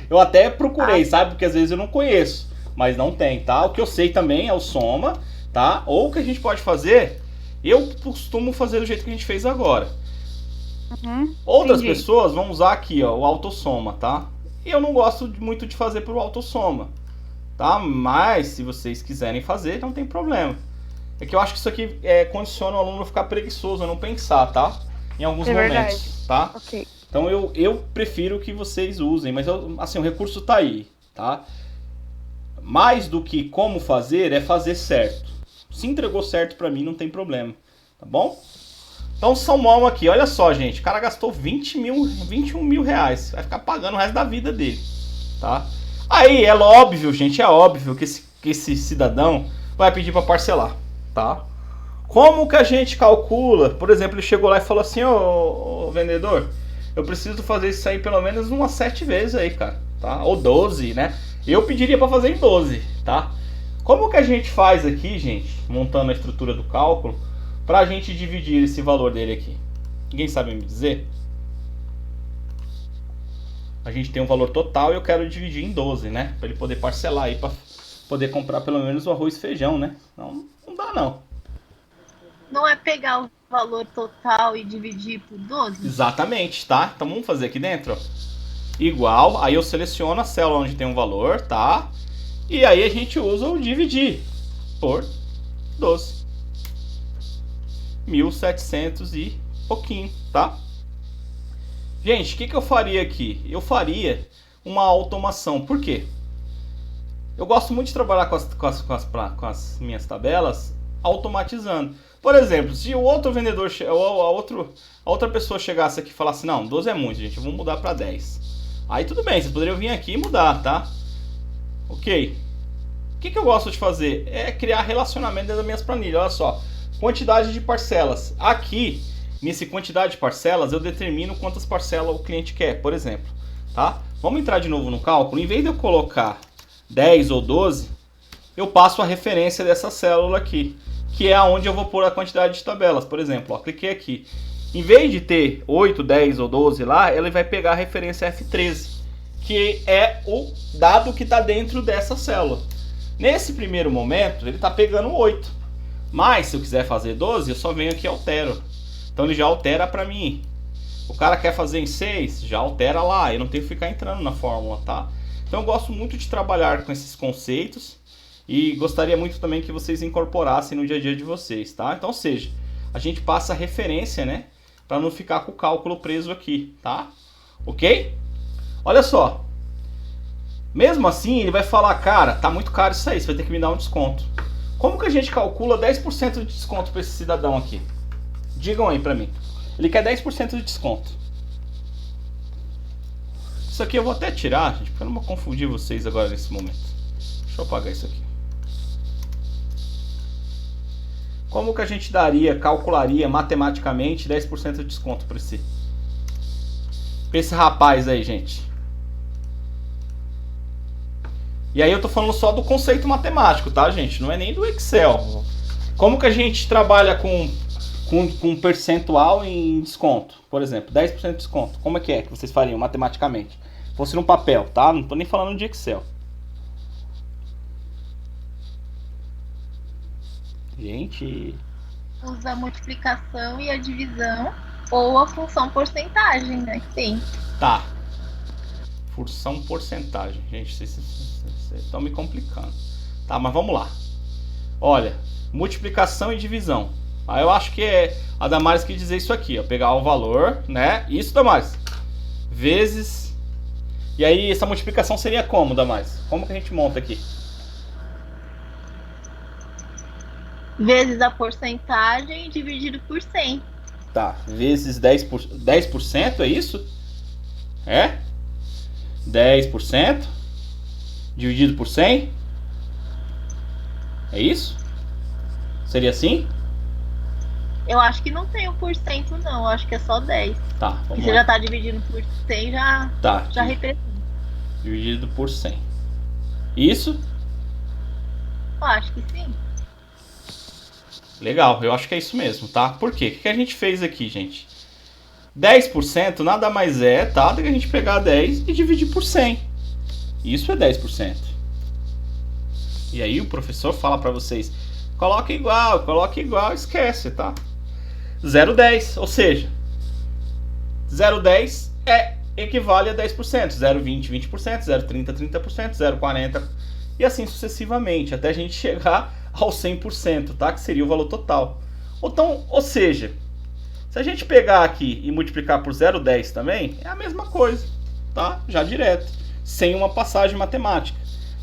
Eu até procurei, sabe? Porque às vezes eu não conheço. Mas não tem, tá? O que eu sei também é o soma, tá? Ou o que a gente pode fazer, eu costumo fazer do jeito que a gente fez agora. Outras entendi. pessoas vão usar aqui, ó, o autossoma, tá? E eu não gosto muito de fazer por autossoma, tá? Mas se vocês quiserem fazer, não tem problema. É que eu acho que isso aqui condiciona o aluno a ficar preguiçoso, a não pensar, tá? Em alguns É momentos, verdade. tá? Ok. Então eu prefiro que vocês usem, mas assim, o recurso tá aí, tá? Mais do que como fazer, é fazer certo. Se entregou certo pra mim, não tem problema, tá bom? Então somamos aqui, olha só, gente. O cara gastou 21 mil reais. Vai ficar pagando o resto da vida dele, tá? Aí é óbvio, gente, é óbvio que esse cidadão vai pedir pra parcelar, tá? Como que a gente calcula? Por exemplo, ele chegou lá e falou assim, ô vendedor, eu preciso fazer isso aí pelo menos umas 7 vezes aí, cara, tá? Ou 12, né? Eu pediria pra fazer em 12, tá? Como que a gente faz aqui, gente, montando a estrutura do cálculo, pra gente dividir esse valor dele aqui? Ninguém sabe me dizer? A gente tem um valor total e eu quero dividir em 12, né? Pra ele poder parcelar aí, pra poder comprar pelo menos o arroz e feijão, né? Não dá não. Não é pegar o valor total e dividir por 12? Exatamente, tá? Então vamos fazer aqui dentro, ó. Igual, aí eu seleciono a célula onde tem um valor, tá? E aí a gente usa o dividir, por 12. 1.700 e pouquinho, tá? Gente, o que eu faria aqui? Eu faria uma automação. Por quê? Eu gosto muito de trabalhar com as minhas tabelas automatizando. Por exemplo, se o outro vendedor, a outra pessoa chegasse aqui e falasse, não, 12 é muito, gente, eu vou mudar para 10. Aí tudo bem, vocês poderiam vir aqui e mudar, tá? Ok. O que eu gosto de fazer? É criar relacionamento dentro das minhas planilhas. Olha só, quantidade de parcelas. Aqui, nesse quantidade de parcelas, eu determino quantas parcelas o cliente quer, por exemplo. Tá? Vamos entrar de novo no cálculo. Em vez de eu colocar 10 ou 12, eu passo a referência dessa célula aqui, que é onde eu vou pôr a quantidade de tabelas. Por exemplo, ó, cliquei aqui. Em vez de ter 8, 10 ou 12 lá, ele vai pegar a referência F13, que é o dado que está dentro dessa célula. Nesse primeiro momento, ele está pegando 8. Mas, se eu quiser fazer 12, eu só venho aqui e altero. Então, ele já altera para mim. O cara quer fazer em 6, já altera lá. Eu não tenho que ficar entrando na fórmula, tá? Então, eu gosto muito de trabalhar com esses conceitos. E gostaria muito também que vocês incorporassem no dia a dia de vocês, tá? Então, ou seja, a gente passa a referência, né? Para não ficar com o cálculo preso aqui, tá? Ok? Olha só. Mesmo assim, ele vai falar, cara, tá muito caro isso aí, você vai ter que me dar um desconto. Como que a gente calcula 10% de desconto para esse cidadão aqui? Digam aí para mim. Ele quer 10% de desconto. Isso aqui eu vou até tirar, gente, porque eu não vou confundir vocês agora nesse momento. Deixa eu apagar isso aqui. Como que a gente calcularia matematicamente 10% de desconto para esse rapaz aí, gente? E aí eu tô falando só do conceito matemático, tá, gente? Não é nem do Excel. Como que a gente trabalha com percentual em desconto? Por exemplo, 10% de desconto. Como é que vocês fariam matematicamente? Fosse no papel, tá? Não tô nem falando de Excel. Gente... Usa a multiplicação e a divisão ou a função porcentagem, né? Sim. Tá. Função porcentagem. Gente, vocês estão me complicando. Tá, mas vamos lá. Olha, multiplicação e divisão. Aí eu acho que é a Damares que dizer isso aqui, ó. Pegar o valor, né? Isso, Damares. Vezes... E aí, essa multiplicação seria como, Damares? Como que a gente monta aqui? Vezes a porcentagem dividido por 100. Tá, vezes 10%, é isso? É? 10% dividido por 100? É isso? Seria assim? Eu acho que não tem o porcento, não. Eu acho que é só 10. Tá, Porque vamos você lá. já tá dividindo por 100, já representa. Dividido por 100. Isso? Eu acho que sim. Legal, eu acho que é isso mesmo, tá? Por quê? O que a gente fez aqui, gente? 10% nada mais é, tá? Do que a gente pegar 10 e dividir por 100. Isso é 10%. E aí o professor fala pra vocês, coloca igual, esquece, tá? 0,10, ou seja, 0,10 equivale a 10%, 0,20, 20%, 0,30, 30%, 0,40 e assim sucessivamente, até a gente chegar ao 100%, tá? Que seria o valor total. Então, ou seja, se a gente pegar aqui e multiplicar por 0,10 também, é a mesma coisa, tá? Já direto, sem uma passagem matemática.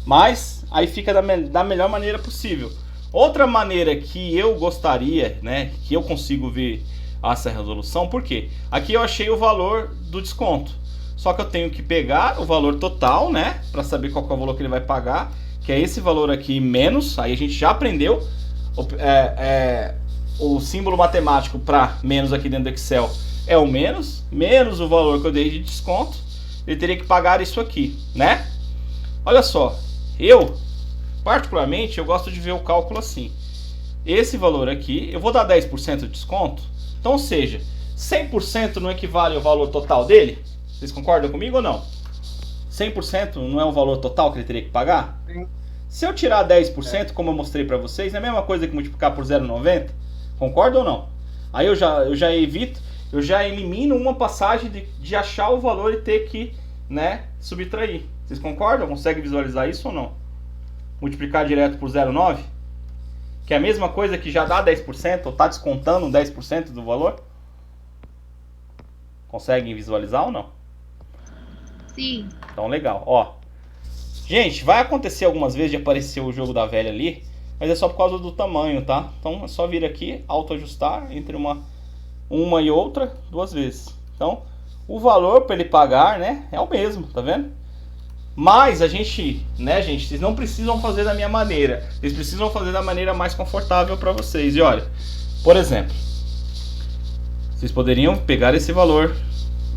Mas aí fica da melhor maneira possível. Outra maneira que eu gostaria, né, que eu consigo ver essa resolução, por quê? Aqui eu achei o valor do desconto. Só que eu tenho que pegar o valor total, né, para saber qual que é o valor que ele vai pagar, que é esse valor aqui menos, aí a gente já aprendeu o símbolo matemático para menos aqui dentro do Excel é o menos o valor que eu dei de desconto, ele teria que pagar isso aqui, né? Olha só, particularmente, eu gosto de ver o cálculo assim. Esse valor aqui, eu vou dar 10% de desconto, então, ou seja, 100% não equivale ao valor total dele? Vocês concordam comigo ou não? 100% não é o valor total que ele teria que pagar? Sim. Se eu tirar 10%, como eu mostrei para vocês, é a mesma coisa que multiplicar por 0,90? Concorda ou não? Aí eu já evito, eu já elimino uma passagem de achar o valor e ter que, né, subtrair. Vocês concordam? Consegue visualizar isso ou não? Multiplicar direto por 0,9? Que é a mesma coisa que já dá 10%, ou tá descontando 10% do valor? Conseguem visualizar ou não? Sim. Então, legal. Ó, gente, vai acontecer algumas vezes de aparecer o jogo da velha ali, mas é só por causa do tamanho, tá? Então, é só vir aqui, autoajustar entre uma e outra 2 vezes. Então, o valor para ele pagar, né, é o mesmo, tá vendo? Mas a gente, né, gente, vocês não precisam fazer da minha maneira. Vocês precisam fazer da maneira mais confortável para vocês. E olha, por exemplo, vocês poderiam pegar esse valor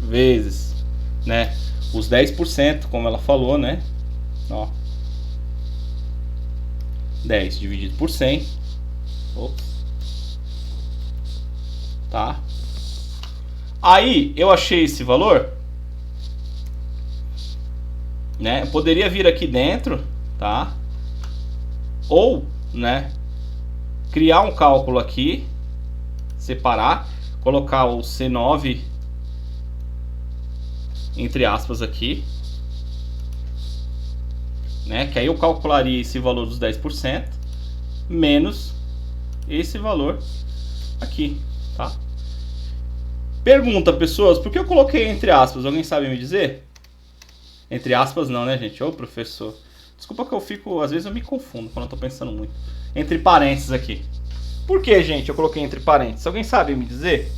vezes, né, os 10%, como ela falou, né? Ó. 10 dividido por 100. Ops. Tá? Aí, eu achei esse valor, né? Eu poderia vir aqui dentro, tá? Ou, né, criar um cálculo aqui, separar, colocar o C9 entre aspas aqui, né? Que aí eu calcularia esse valor dos 10% menos esse valor aqui, tá? Pergunta, pessoas, por que eu coloquei entre aspas? Alguém sabe me dizer? Entre aspas não, né, gente? Ô, professor. Desculpa que eu fico... Às vezes eu me confundo quando eu tô pensando muito. Entre parênteses aqui. Por que, gente, eu coloquei entre parênteses? Alguém sabe me dizer?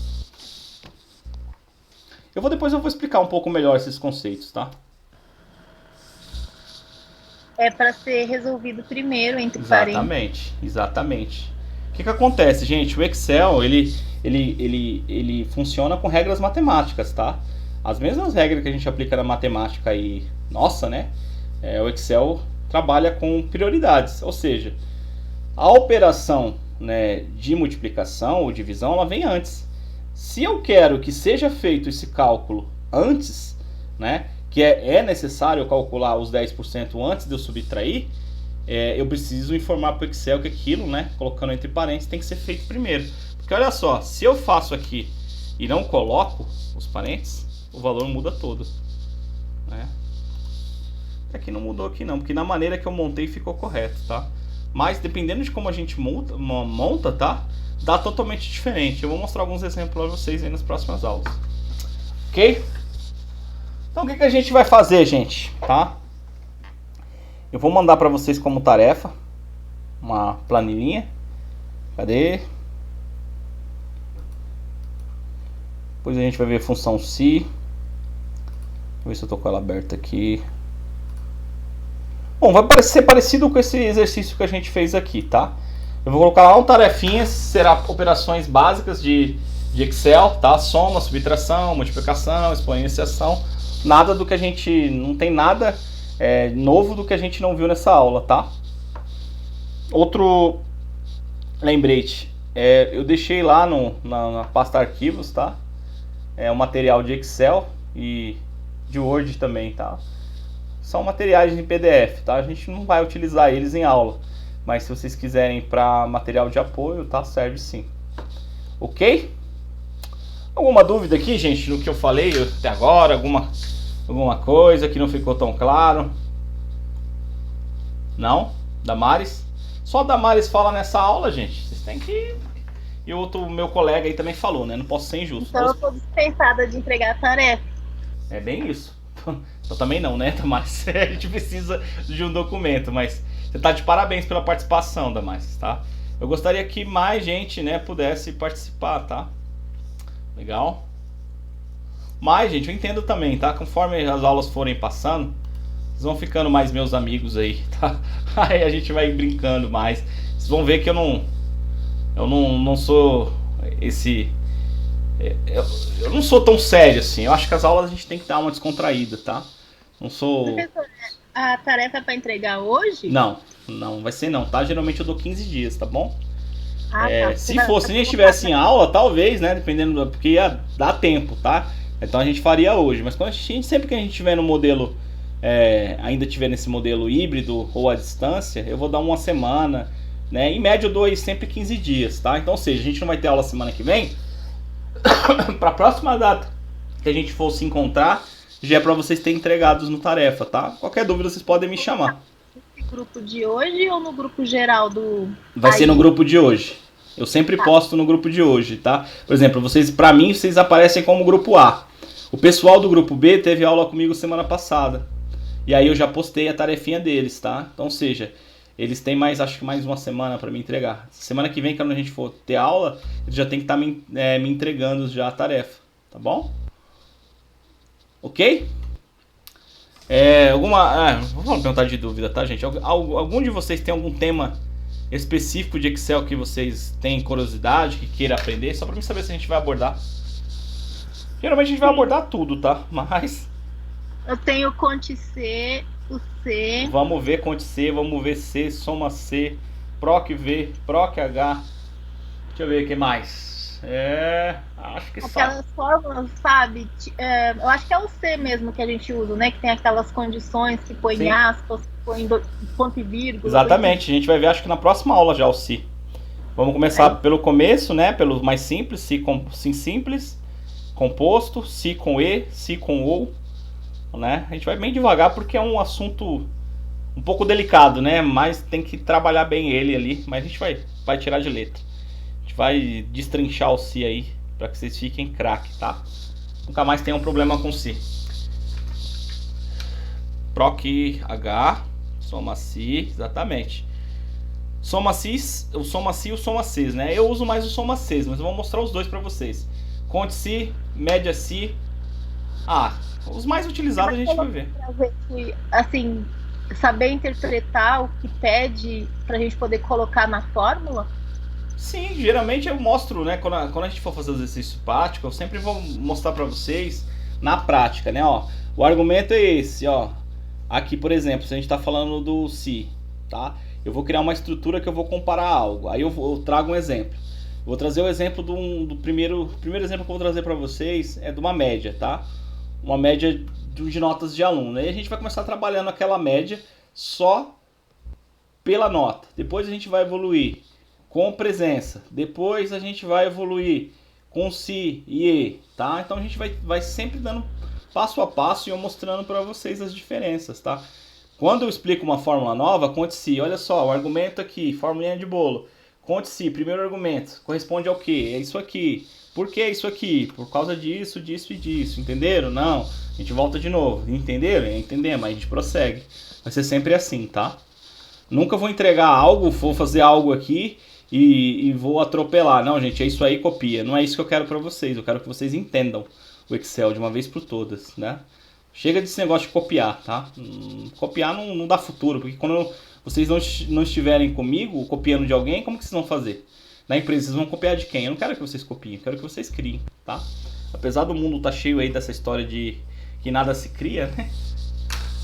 Depois eu vou explicar um pouco melhor esses conceitos, tá? É para ser resolvido primeiro entre parênteses. Exatamente. O que acontece, gente? O Excel, ele funciona com regras matemáticas, tá? As mesmas regras que a gente aplica na matemática aí, nossa, né? O Excel trabalha com prioridades, ou seja, a operação, né, de multiplicação ou divisão, ela vem antes. Se eu quero que seja feito esse cálculo antes, né, que é necessário calcular os 10% antes de eu subtrair, eu preciso informar para o Excel que aquilo, né, colocando entre parênteses, tem que ser feito primeiro. Porque olha só, se eu faço aqui e não coloco os parênteses, o valor muda todo, né? Aqui não mudou aqui não, porque na maneira que eu montei ficou correto, tá? Mas dependendo de como a gente monta, tá? Dá totalmente diferente. Eu vou mostrar alguns exemplos para vocês aí nas próximas aulas. Ok? Então o que a gente vai fazer, gente? Tá? Eu vou mandar para vocês como tarefa uma planilhinha. Cadê? Depois a gente vai ver a função se. Vou ver se eu tô com ela aberta aqui. Bom, vai ser parecido com esse exercício que a gente fez aqui, tá? Eu vou colocar lá um tarefinhas, será operações básicas de Excel, tá? Soma, subtração, multiplicação, exponenciação. Nada do que a gente... Não tem nada novo do que a gente não viu nessa aula, tá? Outro lembrete. Eu deixei lá na pasta arquivos, tá? O material de Excel e de Word também, tá? São materiais em PDF, tá? A gente não vai utilizar eles em aula. Mas se vocês quiserem para material de apoio, tá? Serve sim. Ok? Alguma dúvida aqui, gente, no que eu falei até agora? Alguma coisa que não ficou tão claro? Não? Damares? Só a Damares fala nessa aula, gente. Vocês têm que... E o meu colega aí também falou, né? Não posso ser injusto. Então eu tô dispensada de entregar a tarefa. É bem isso. Eu também não, né, Damares? A gente precisa de um documento, mas você tá de parabéns pela participação, Damares, tá? Eu gostaria que mais gente, né, pudesse participar, tá? Legal? Mas, gente, eu entendo também, tá? Conforme as aulas forem passando, vocês vão ficando mais meus amigos aí, tá? Aí a gente vai brincando mais. Vocês vão ver que eu não sou esse... Eu não sou tão sério assim. Eu acho que as aulas a gente tem que dar uma descontraída, tá? Não sou... Professor, a tarefa é para entregar hoje? Não vai ser não, tá? Geralmente eu dou 15 dias, tá bom? Tá. Se a gente estivesse em aula, talvez, né? Dependendo, porque ia dar tempo, tá? Então a gente faria hoje. Mas quando sempre que a gente tiver no modelo, ainda tiver nesse modelo híbrido ou à distância, eu vou dar uma semana, né? Em média eu dou aí sempre 15 dias, tá? Então, ou seja, a gente não vai ter aula semana que vem. Para a próxima data que a gente for se encontrar, já é para vocês terem entregados no tarefa, tá? Qualquer dúvida vocês podem me chamar. grupo de hoje ou no grupo geral do... Vai ser no Aí. grupo de hoje. Eu sempre Tá. posto no grupo de hoje, tá? Por exemplo, pra mim, vocês aparecem como grupo A. O pessoal do grupo B teve aula comigo semana passada. E aí eu já postei a tarefinha deles, tá? Então, ou seja, eles têm acho que mais uma semana para me entregar. Semana que vem, quando a gente for ter aula, eles já tem que estar me entregando já a tarefa, tá bom? Ok? Vamos perguntar de dúvida, tá, gente? Algum de vocês tem algum tema específico de Excel que vocês têm curiosidade, que queira aprender? Só para mim saber se a gente vai abordar. Geralmente a gente vai abordar tudo, tá? Mas... Eu tenho o Conte C, o C. Vamos ver Conte C, vamos ver C, Soma C, Proc V, Proc H. Deixa eu ver o que mais. Acho que só. Aquelas fórmulas, sabe? Eu acho que é o C mesmo que a gente usa, né? Que tem aquelas condições que põe Sim. aspas, que põe ponto e vírgula. Exatamente, a gente vai ver acho que na próxima aula já o Si. Vamos começar pelo começo, né? Pelo mais simples, Si simples, composto, Si com E, Si com OU, né? A gente vai bem devagar porque é um assunto um pouco delicado, né? Mas tem que trabalhar bem ele ali, mas a gente vai tirar de letra. A gente vai destrinchar o Si aí para que vocês fiquem craque, tá? Nunca mais tenham problema com Si. Proc H, Soma Si, exatamente. Soma Si, o Soma Si e o Soma Cs, né? Eu uso mais o Soma Cs, mas eu vou mostrar os dois para vocês. Conte Si, Média Si. Os mais utilizados a gente vai ver. Assim, saber interpretar o que pede pra gente poder colocar na fórmula. Sim, geralmente eu mostro, né? Quando a gente for fazer exercício prático, eu sempre vou mostrar para vocês na prática, né? Ó, o argumento é esse, ó. Aqui, por exemplo, se a gente está falando do Si, tá? Eu vou criar uma estrutura que eu vou comparar algo. Aí eu trago um exemplo. Vou trazer o exemplo do primeiro exemplo que eu vou trazer para vocês é de uma média, tá? Uma média de notas de aluno. Aí a gente vai começar trabalhando aquela média só pela nota. Depois a gente vai evoluir com presença. Depois a gente vai evoluir com Si e E, tá? Então a gente vai sempre dando passo a passo e eu mostrando para vocês as diferenças, tá? Quando eu explico uma fórmula nova, conte Si. Olha só, o argumento aqui, formulinha de bolo. Conte Si, primeiro argumento, corresponde ao quê? É isso aqui. Por que isso aqui? Por causa disso, disso e disso. Entenderam? Não. A gente volta de novo. Entenderam? Entendemos, mas a gente prossegue. Vai ser sempre assim, tá? Nunca vou entregar algo, vou fazer algo aqui e vou atropelar. Não, gente, é isso aí, copia. Não é isso que eu quero para vocês. Eu quero que vocês entendam o Excel de uma vez por todas, né? Chega desse negócio de copiar, tá? Copiar não dá futuro, porque quando vocês não estiverem comigo, copiando de alguém, como que vocês vão fazer? Na empresa, vocês vão copiar de quem? Eu não quero que vocês copiem, eu quero que vocês criem, tá? Apesar do mundo tá cheio aí dessa história de que nada se cria, né?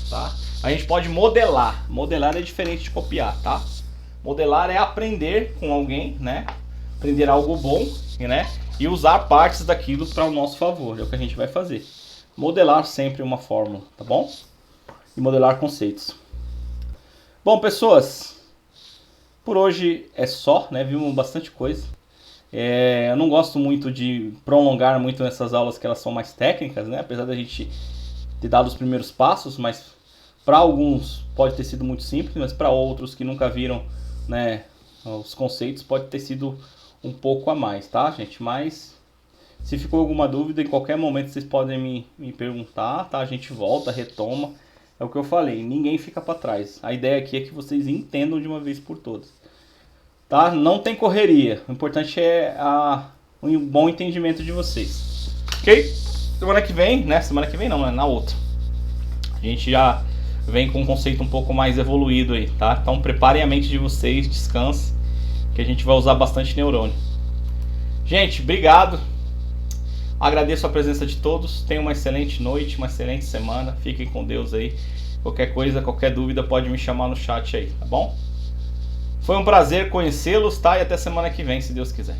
Tá? A gente pode modelar. Modelar é diferente de copiar, tá? Modelar é aprender com alguém, né? Aprender algo bom, né? E usar partes daquilo para o nosso favor. É o que a gente vai fazer. Modelar sempre uma fórmula, tá bom? E modelar conceitos. Bom, pessoas, por hoje é só, né? Vimos bastante coisa. Eu não gosto muito de prolongar muito nessas aulas que elas são mais técnicas, né? Apesar da gente ter dado os primeiros passos, mas para alguns pode ter sido muito simples, mas para outros que nunca viram, né, os conceitos pode ter sido um pouco a mais, tá, gente? Mas se ficou alguma dúvida, em qualquer momento vocês podem me perguntar, tá? A gente volta, retoma. É o que eu falei, ninguém fica para trás. A ideia aqui é que vocês entendam de uma vez por todas, tá? Não tem correria. O importante é um bom entendimento de vocês. Ok? Semana que vem, né? Semana que vem não, né? Na outra. A gente já vem com um conceito um pouco mais evoluído aí, tá? Então preparem a mente de vocês, descansem, que a gente vai usar bastante neurônio. Gente, obrigado. Agradeço a presença de todos. Tenham uma excelente noite, uma excelente semana. Fiquem com Deus aí. Qualquer coisa, qualquer dúvida, pode me chamar no chat aí, tá bom? Foi um prazer conhecê-los, tá? E até semana que vem, se Deus quiser.